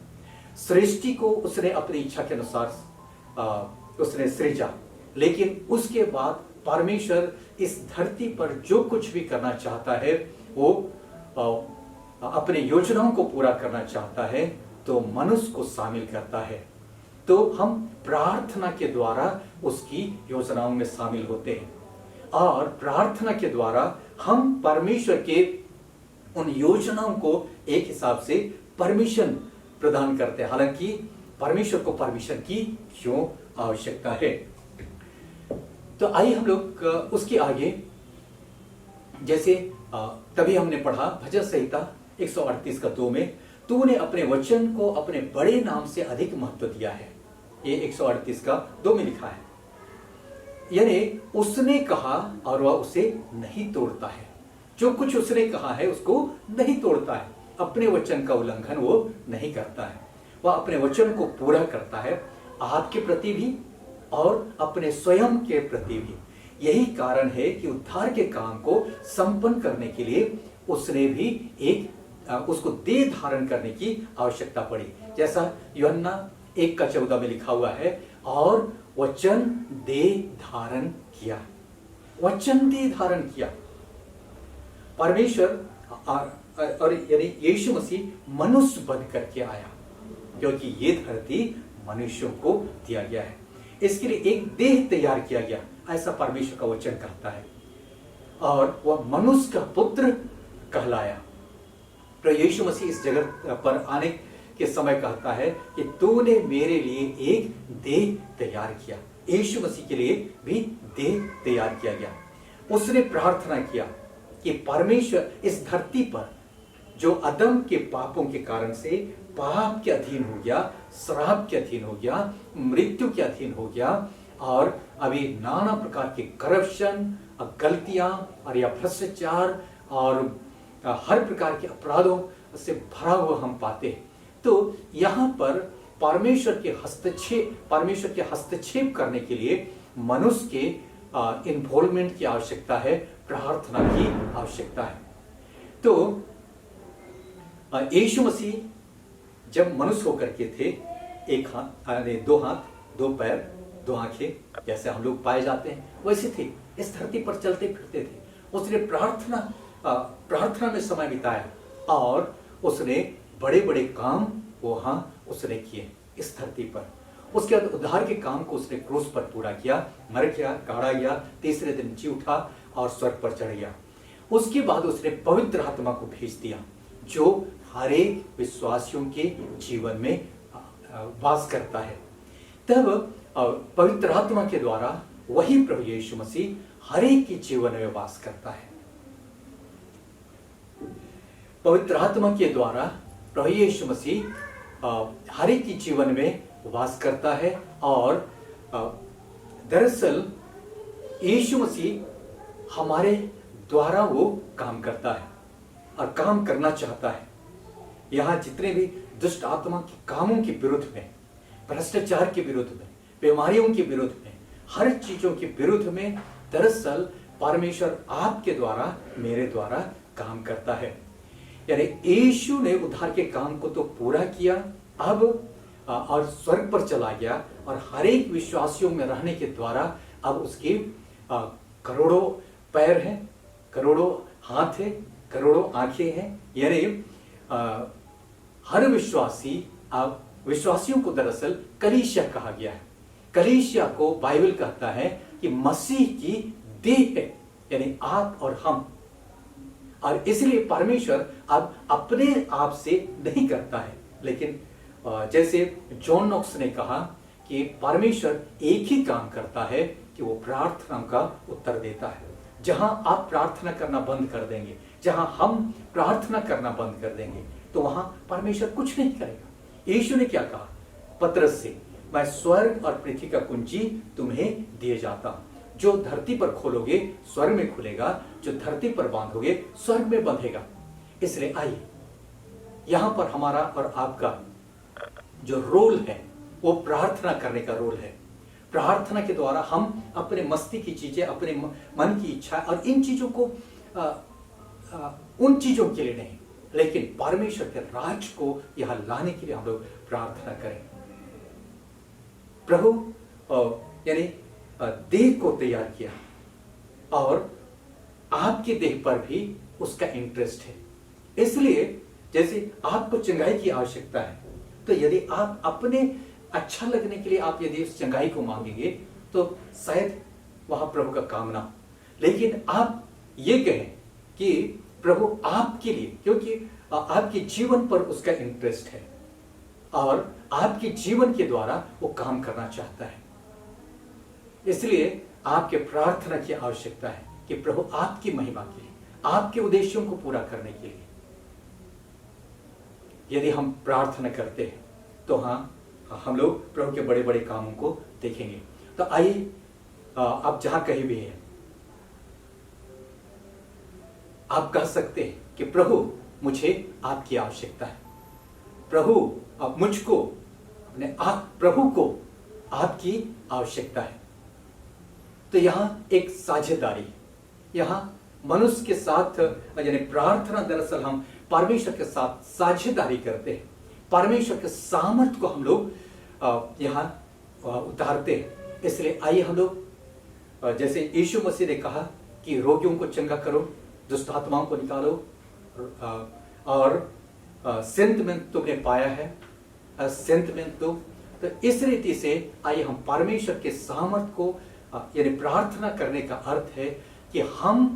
सृष्टि को उसने अपनी इच्छा के अनुसार उसने सृजा, लेकिन उसके बाद परमेश्वर इस धरती पर जो कुछ भी करना चाहता है, वो अपने योजनाओं को पूरा करना चाहता है, तो मनुष्य को शामिल करता है। तो हम प्रार्थना के द्वारा उसकी योजनाओं में शामिल होते हैं, और प्रार्थना के द्वारा हम परमेश्वर के उन योजनाओं को एक हिसाब से परमिशन प्रदान करते हैं। हालांकि परमेश्वर को परमिशन की क्यों आवश्यकता है? तो आइए हम लोग उसके आगे, जैसे तभी हमने पढ़ा भजन संहिता 138 का 2 में, तूने अपने वचन को अपने बड़े नाम से अधिक महत्व दिया है। ये 138 का 2 में लिखा है। यानी उसने कहा और वह उसे नहीं तोड़ता है। जो कुछ उसने कहा है उसको नहीं तोड़ता है, अपने वचन का उल्लंघन वो नहीं करता है, वह अपने वचन को पूरा करता है, आपके प्रति भी और अपने स्वयं के प्रति भी। यही कारण है कि उद्धार के काम को संपन्न करने के लिए उसने भी उसको देह धारण करने की आवश्यकता पड़ी। जैसा यूहन्ना 1:14 में लिखा हुआ है, और वचन देह धारण किया। वचन देह धारण किया। परमेश्वर और यानी यीशु मसीह मनुष्य बन करके आया, क्योंकि ये धरती मनुष्यों को दिया गया है। इसके लिए एक देह तैयार किया गया, ऐसा परमेश्वर का वचन कहता है, और वह मनुष्य का पुत्र कहलाया। तो यीशु मसीह इस जगत पर आने के समय कहता है कि तूने मेरे लिए एक देह तैयार किया। यीशु मसीह के लिए भी देह तैयार किया गया। उसने प्रार्थना किया कि परमेश्वर इस धरती पर जो अदम के पापों के कारण से पाप के अधीन हो गया, श्राप के अधीन हो गया, मृत्यु के अधीन हो गया, और अभी नाना प्रकार के करप्शन, गलतियां और या भ्रष्टाचार और हर प्रकार के अपराधों से भरा हुआ हम पाते हैं। तो यहाँ पर परमेश्वर के हस्तक्षेप करने के लिए मनुष्य के इन्वॉल्वमेंट की आवश्यकता है, प्रार्थना की आवश्यकता है। तो यीशु मसीह जब मनुष्य होकर के थे, एक हाथ, 2 हाथ, 2 पैर, 2 आंखें, जैसे हम लोग पाए जाते हैं, वैसे थे, इस धरती पर चलते फिरते थे। उसने प्रार्थना में समय बिताया, और उसने बड़े बड़े काम वहां उसने किए इस धरती पर। उसके बाद उद्धार के काम को उसने क्रूस पर पूरा किया, मर गया, गाड़ा गया, तीसरे दिन जी उठा और स्वर्ग पर चढ़ गया। उसके बाद उसने पवित्र आत्मा को भेज दिया, जो हर एक विश्वासियों के जीवन में वास करता है। तब पवित्र आत्मा के द्वारा वही प्रभु यीशु मसीह हर एक के जीवन में वास करता है। पवित्र आत्मा के द्वारा प्रभु यीशु मसीह हर एक के जीवन में वास करता है, और दरअसल यीशु मसीह हमारे द्वारा वो काम करता है और काम करना चाहता है। यहाँ जितने भी दुष्ट आत्मा के कामों के विरुद्ध में, भ्रष्टाचार के विरुद्ध में, बीमारियों के विरुद्ध में, हर चीजों के विरुद्ध में दरअसल परमेश्वर आपके द्वारा, मेरे द्वारा काम करता है। यानी यीशु ने उद्धार के काम को तो पूरा किया, अब और स्वर्ग पर चला गया और हर एक विश्वासियों में रहने के द्वारा अब उसके करोड़ों पैर हैं, करोड़ों हाथ है, करोड़ों आंखें हैं। यानी हर विश्वासी, अब विश्वासियों को दरअसल कलीसिया कहा गया है। कलीसिया को बाइबल कहता है कि मसीह की देह है, यानी आप और हम। और इसलिए परमेश्वर अब अपने आप से नहीं करता है, लेकिन जैसे जॉन नॉक्स ने कहा कि परमेश्वर एक ही काम करता है कि वो प्रार्थना का उत्तर देता है। जहां आप प्रार्थना करना बंद कर देंगे, जहां हम प्रार्थना करना बंद कर देंगे, तो वहां परमेश्वर कुछ नहीं करेगा। यीशु ने क्या कहा पतरस से, मैं स्वर्ग और पृथ्वी का कुंजी तुम्हें दिए जाता हूं। जो धरती पर खोलोगे स्वर्ग में खुलेगा, जो धरती पर बांधोगे स्वर्ग में बंधेगा। इसलिए आइए, यहां पर हमारा और आपका जो रोल है वो प्रार्थना करने का रोल है। प्रार्थना के द्वारा हम अपने मस्ती की चीजें, अपने मन की इच्छा और इन चीजों को उन चीजों के लिए नहीं, लेकिन परमेश्वर के राज को यहां लाने के लिए हम लोग प्रार्थना करें। प्रभु यानी देह को तैयार किया और आपके देह पर भी उसका इंटरेस्ट है। इसलिए जैसे आपको चंगाई की आवश्यकता है, तो यदि आप अपने अच्छा लगने के लिए आप यदि उस चंगाई को मांगेंगे तो शायद वहां प्रभु का काम ना हो। लेकिन आप ये कहें कि प्रभु आपके लिए, क्योंकि आपके जीवन पर उसका इंटरेस्ट है और आपके जीवन के द्वारा वो काम करना चाहता है। इसलिए आपके प्रार्थना की आवश्यकता है कि प्रभु आपकी महिमा के लिए, आपके उद्देश्यों को पूरा करने के लिए यदि हम प्रार्थना करते हैं तो हाँ, हम लोग प्रभु के बड़े बड़े कामों को देखेंगे। तो आइए, आप जहां कहीं भी हैं, आप कह सकते हैं कि प्रभु मुझे आपकी आवश्यकता है, प्रभु अब मुझको अपने आप, प्रभु को आपकी आवश्यकता है। तो यहां एक साझेदारी, यहां मनुष्य के साथ, यानी प्रार्थना दरअसल हम परमेश्वर के साथ साझेदारी करते हैं। परमेश्वर के सामर्थ्य को हम लोग यहां उतारते हैं। इसलिए आइए हम लोग, जैसे यीशु मसीह ने कहा कि रोगियों को चंगा करो, दुष्ट आत्माओं को निकालो, और संत में तुमने पाया है, संत में तो इस रीति से आइए हम परमेश्वर के सामर्थ्य को, यानी प्रार्थना करने का अर्थ है कि हम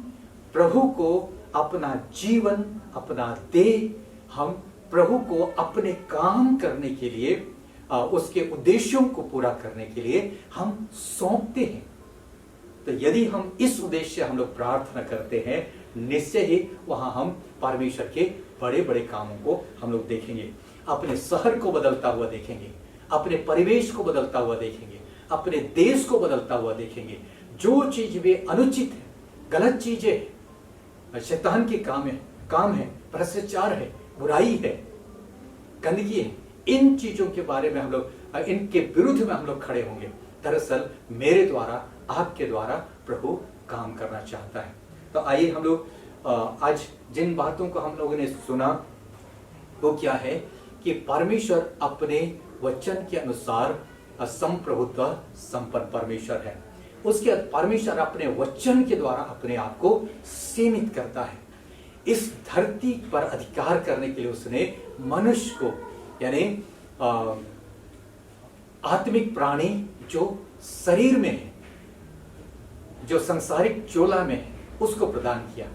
प्रभु को अपना जीवन, अपना देह, हम प्रभु को अपने काम करने के लिए, उसके उद्देश्यों को पूरा करने के लिए हम सौंपते हैं। तो यदि हम इस उद्देश्य से हम लोग प्रार्थना करते हैं, निश्चय ही वहां हम परमेश्वर के बड़े बड़े कामों को हम लोग देखेंगे। अपने शहर को बदलता हुआ देखेंगे, अपने परिवेश को बदलता हुआ देखेंगे, अपने देश को बदलता हुआ देखेंगे। जो चीज वे अनुचित है, गलत चीजें है, शैतान के काम है, भ्रष्टाचार है, बुराई है, गंदगी है, इन चीजों के बारे में हम लोग, इनके विरुद्ध में हम लोग खड़े होंगे। दरअसल मेरे द्वारा, आपके द्वारा प्रभु काम करना चाहता है। तो आइए हम लोग आज जिन बातों को हम लोगों ने सुना वो क्या है कि परमेश्वर अपने वचन के अनुसार संप्रभुत्व संपन्न परमेश्वर है। उसके बाद परमेश्वर अपने वचन के द्वारा अपने आप को सीमित करता है। इस धरती पर अधिकार करने के लिए उसने मनुष्य को, यानी आत्मिक प्राणी जो शरीर में है, जो सांसारिक चोला में है, उसको प्रदान किया।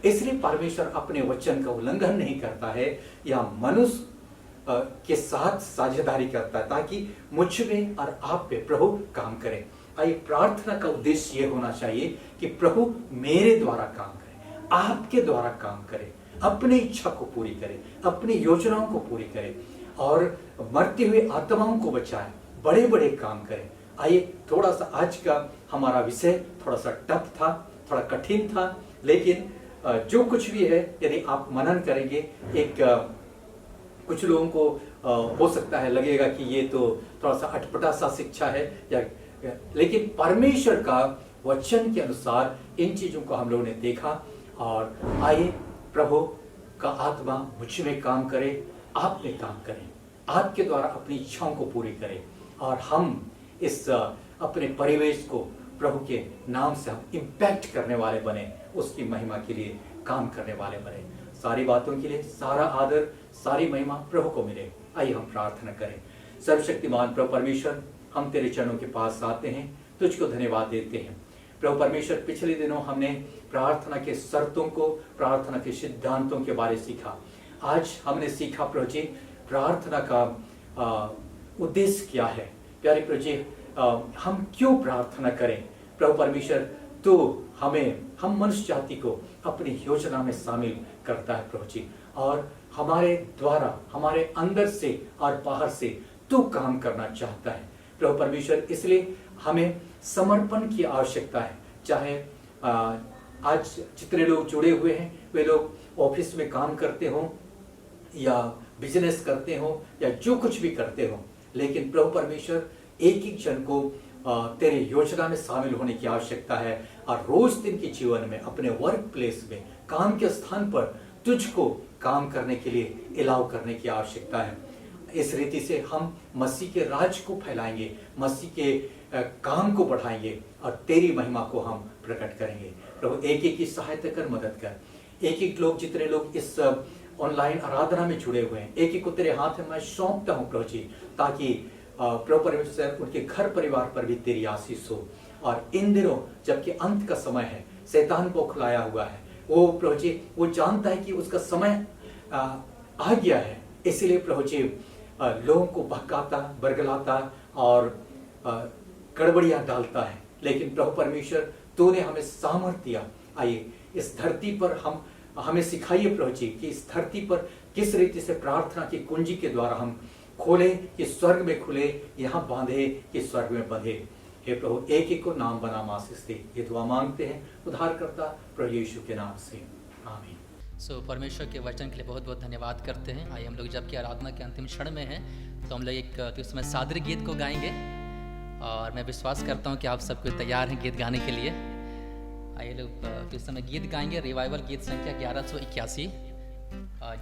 इसलिए परमेश्वर अपने वचन का उल्लंघन नहीं करता है या मनुष्य के साथ साझेदारी करता है ताकि मुझ में और आप पे प्रभु काम करे। आइए, प्रार्थना का उद्देश्य यह होना चाहिए कि प्रभु मेरे द्वारा काम करे, आपके द्वारा काम करे, अपनी इच्छा को पूरी करे, अपनी योजनाओं को पूरी करे और मरते हुए आत्माओं को बचाए, बड़े बड़े काम करे। आइए, थोड़ा सा आज का हमारा विषय थोड़ा सा टफ था, थोड़ा कठिन था, लेकिन जो कुछ भी है यदि आप मनन करेंगे, एक कुछ लोगों को हो सकता है लगेगा कि ये तो थोड़ा सा अटपटा सा शिक्षा है, या लेकिन परमेश्वर का वचन के अनुसार इन चीजों को हम लोगों ने देखा। और आइए, प्रभु का आत्मा मुझ में काम करे, आप में काम करें, आपके द्वारा अपनी इच्छाओं को पूरी करे और हम इस अपने परिवेश को प्रभु के नाम से हम इम्पैक्ट करने वाले बने, उसकी महिमा के लिए काम करने वाले बने। सारी बातों के लिए सारा आदर, सारी महिमा प्रभु को मिले। आइए हम प्रार्थना करें। सर्वशक्तिमान प्रभु परमेश्वर, हम तेरे चरणों के पास आते हैं, तुझको धन्यवाद देते हैं। प्रभु परमेश्वर, पिछले दिनों हमने प्रार्थना के शर्तों को, प्रार्थना के सिद्धांतों के बारे सीखा। आज हमने सीखा प्रभु जी प्रार्थना का उद्देश्य क्या है। प्यारे प्रभु जी, हम क्यों प्रार्थना करें। प्रभु परमेश्वर, तो हम मनुष्य जाति को अपनी योजना में शामिल करता है प्रभु जी, और हमारे द्वारा, हमारे अंदर से और बाहर से तू काम करना चाहता है प्रभु परमेश्वर। इसलिए हमें समर्पण की आवश्यकता है। चाहे आज जितने लोग जुड़े हुए हैं वे लोग ऑफिस में काम करते हो या बिजनेस करते हो या जो कुछ भी करते हो, लेकिन प्रभु परमेश्वर एक एक जन को तेरे योजना में शामिल होने की आवश्यकता है और रोज दिन के जीवन में, अपने वर्क प्लेस में, काम के स्थान पर तुझको काम करने के लिए अलाउ करने की आवश्यकता है। इस रीति से हम मसीह के राज को फैलाएंगे, मसीह के काम को बढ़ाएंगे और तेरी महिमा को हम प्रकट करेंगे। प्रभु एक एक की सहायता कर, मदद कर। एक एक लोग, जितने लोग इस ऑनलाइन आराधना में जुड़े हुए हैं, एक एक को तेरे हाथ में मैं सौंपता हूँ प्रभु जी, ताकि प्रभु परमेश्वर उनके घर परिवार पर भी तेरी आशीष हो। और इन दिनों जबकि अंत का समय है, शैतान को खिलाया हुआ है, वो प्रभु जी वो जानता है कि उसका समय आ गया है, इसलिए प्रभु जी लोगों को बहकाता, बरगलाता और गड़बड़ियां डालता है। लेकिन प्रभु परमेश्वर, तूने हमें सामर्थ्य दिया। आइए इस धरती पर हमें सिखाइए प्रभु जी कि इस धरती पर किस रीति से प्रार्थना की कुंजी के द्वारा हम खोले कि स्वर्ग में खुले, यहाँ बांधे कि स्वर्ग में बंधे। हे प्रभु, एक एक को नाम बना आशीष दे। ये दुआ मांगते हैं उद्धारकर्ता प्रभु यीशु के नाम से, आमीन। परमेश्वर के वचन के लिए बहुत बहुत धन्यवाद करते हैं। आइए हम लोग जबकि आराधना के अंतिम क्षण में हैं, तो हम लोग एक समय सादरी गीत को गाएंगे और मैं विश्वास करता हूँ कि आप सबको तैयार हैं गीत गाने के लिए। आइए लोग इस समय गीत गाएंगे, रिवाइवल गीत संख्या 1181,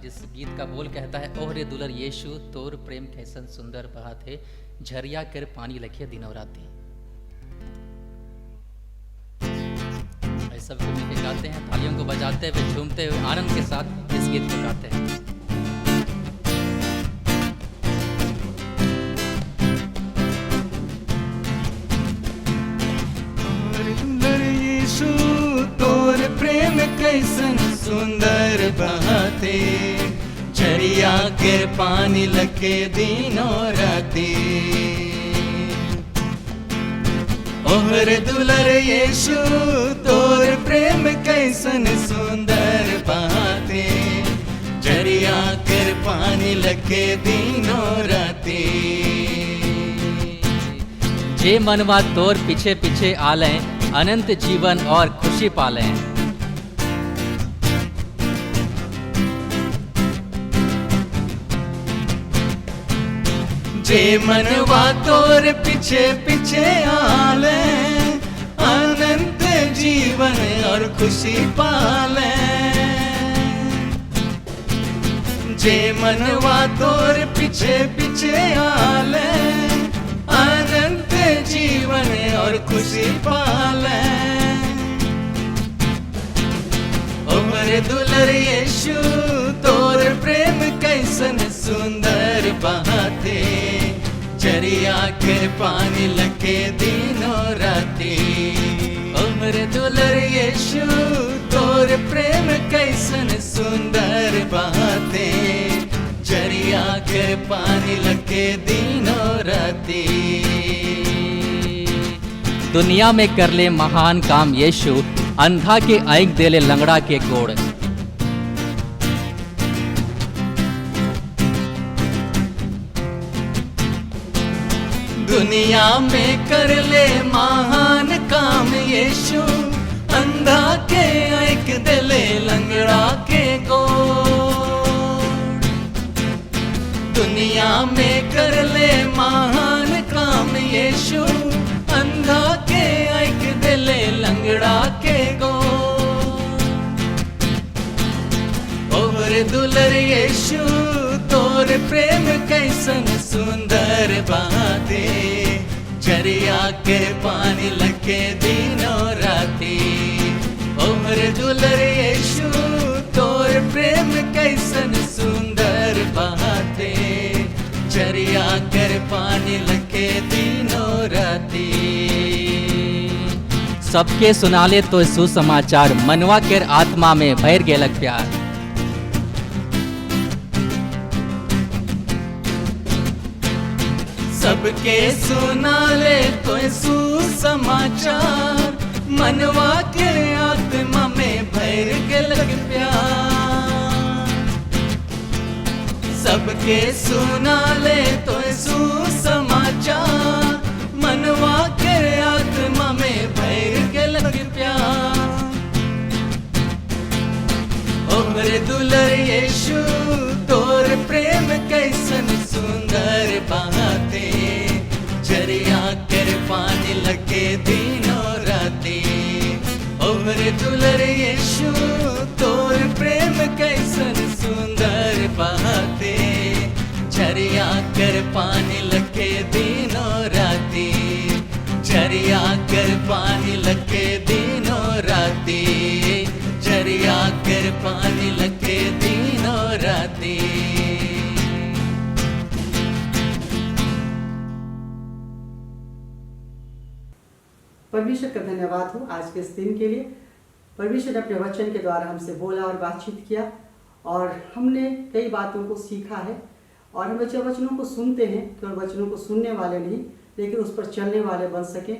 जिस गीत का बोल कहता है, ओह रे दुलर यीशु तोर प्रेम कैसन सुंदर बहात है, झरिया कर पानी लखे दिनों राती। सब मिलकर गाते हैं, थालियों को बजाते हुए, झूमते हुए, आनंद के साथ इस गीत को गाते हैं। यीशु तोर प्रेम कैसन सुंदर बहाते, झरिया के पानी लगे दिनों राती। ओहर दुलर यीशु तोर प्रेम कैसन सुंदर बहाते, झरिया के पानी लगे दिनों राती। जे मनवा तोर पीछे पीछे आलें, अनंत जीवन और खुशी पालें। जे मनवा तोर पीछे पीछे आले, अनंत जीवन और खुशी पाले। जे मनवा तोर पीछे पीछे आले, अनंत जीवन और खुशी पाले। उमर दुलर यीशु तोर प्रेम कैसन सुंदर बहाते, झरिया के पानी लगे दिनों राती। उमर दुलर यीशु तोर प्रेम कैसन सुंदर बहाते, झरिया के पानी लगे दिनों राती। दुनिया में कर ले महान काम यीशु, अंधा के आँख दे ले लंगड़ा के गोड़। दुनिया में कर ले महान काम यीशु, अंधा के आँख दे ले लंगड़ा के गोड़। दुनिया में कर ले महान काम यीशु, अंधा के आँख दे ले लंगड़ा के गोड़। ओहर दुलर यीशु तोर प्रेम कैसन सुंदर बातें, झरिया के पानी लगे दिनों राती। ओ मेरे दुलरे यीशु तोर प्रेम कैसन सुंदर बातें, झरिया कर पानी लगे दिनों राती। सबके सुनाले तो सुसमाचार, मनवा केर आत्मा में भर गेलक प्यार। सबके सुनाले तो सुसमाचार, मनवा के आत्मा में भर गेलक प्यार। सबके सुनाले तो सुसमाचार, मनवा के आत्मा में भर गेलक प्यार। ओ मेरे दुलर यीशु तोर प्रेम कैसन सुंदर बातें, झरिया कर पानी लगे दिनों राती। ओ मेरे दुलर यीशु तोर प्रेम कैसन सुंदर बातें, झरिया कर पानी लगे दिनों राती। झरिया कर पानी लगे दिनों राती, झरिया कर पानी लगे दिनों राती। परमेश्वर का धन्यवाद हो आज के इस दिन के लिए। परमेश्वर ने अपने वचन के द्वारा हमसे बोला और बातचीत किया और हमने कई बातों को सीखा है। और हम जब वचनों को सुनते हैं केवल वचनों को सुनने वाले नहीं लेकिन उस पर चलने वाले बन सकें,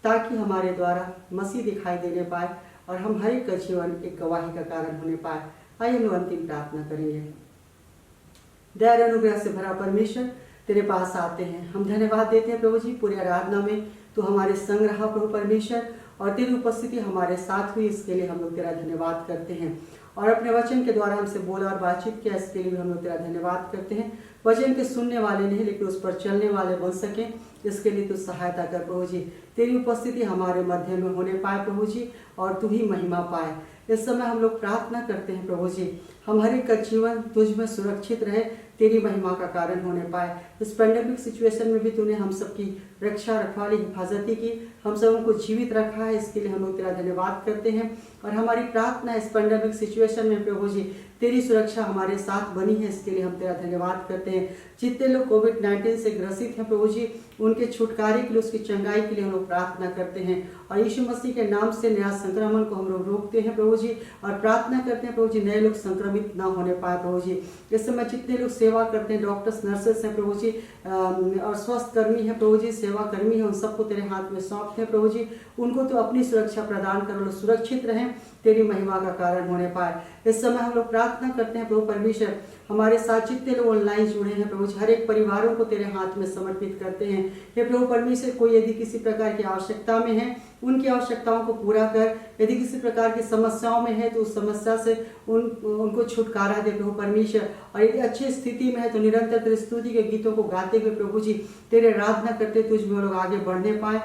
ताकि हमारे द्वारा मसीह दिखाई देने पाए और हम हर एक का जीवन एक गवाही का कारण होने पाए। आइए हम अंतिम प्रार्थना करेंगे। दया अनुग्रह से भरा परमेश्वर, तेरे पास आते हैं, हम धन्यवाद देते हैं प्रभु जी। पूरी आराधना में तो हमारे संग रहा प्रभु परमेश्वर, और तेरी उपस्थिति हमारे साथ हुई, इसके लिए हम लोग तेरा धन्यवाद करते हैं। और अपने वचन के द्वारा हमसे बोला और बातचीत किया, इसके लिए भी हम लोग तेरा धन्यवाद करते हैं। वचन के सुनने वाले नहीं लेकिन उस पर चलने वाले बन सकें, इसके लिए तू सहायता कर प्रभु जी। तेरी उपस्थिति हमारे मध्य में होने पाए प्रभु जी, और तू ही महिमा पाए। इस समय हम लोग प्रार्थना करते हैं प्रभु जी, हम हर एक का जीवन तुझ में सुरक्षित रहे, तेरी महिमा का कारण होने पाए। इस पैंडेमिक सिचुएशन में भी तूने हम सबकी रक्षा रखवाली हिफाजती की, हम सब उनको जीवित रखा है, इसके लिए हम लोग तेरा धन्यवाद करते हैं। और हमारी प्रार्थना इस पैंडेमिक सिचुएशन में प्रभु जी तेरी सुरक्षा हमारे साथ बनी है, इसके लिए हम तेरा धन्यवाद करते हैं। जितने लोग कोविड-19 से ग्रसित हैं प्रभु जी, उनके छुटकारे के लिए, उसकी चंगाई के लिए हम लोग प्रार्थना करते हैं। और यीशु मसीह के नाम से नया संक्रमण को हम लोग रोकते हैं प्रभु जी, और प्रार्थना करते हैं प्रभु जी नए लोग संक्रमित ना होने पाए प्रभु जी। इस समय जितने लोग सेवा करते हैं, डॉक्टर्स, नर्सेस हैं प्रभु जी, और स्वास्थ्य कर्मी हैं प्रभु जी, सेवा कर्मी हैं, उन सबको तेरे हाथ में सौंपते हैं प्रभु जी। उनको तो अपनी सुरक्षा प्रदान कर, लोग सुरक्षित रहें, तेरी महिमा का कारण होने पाए। इस समय हम लोग प्रार्थना करते हैं प्रभु परमेश्वर, हमारे साथ जितने लोग ऑनलाइन जुड़े हैं प्रभु जी, हर एक परिवारों को तेरे हाथ में समर्पित करते हैं। हे प्रभु परमेश्वर, कोई यदि किसी प्रकार की आवश्यकता में है, उनकी आवश्यकताओं को पूरा कर। यदि किसी प्रकार की समस्याओं में है तो उस समस्या से उनको छुटकारा दे प्रभु परमेश्वर। और यदि अच्छी स्थिति में है तो निरंतर तेरी स्तुति के गीतों को गाते हुए प्रभु जी तेरे आराधना करते तुझ में लोग आगे बढ़ने पाए।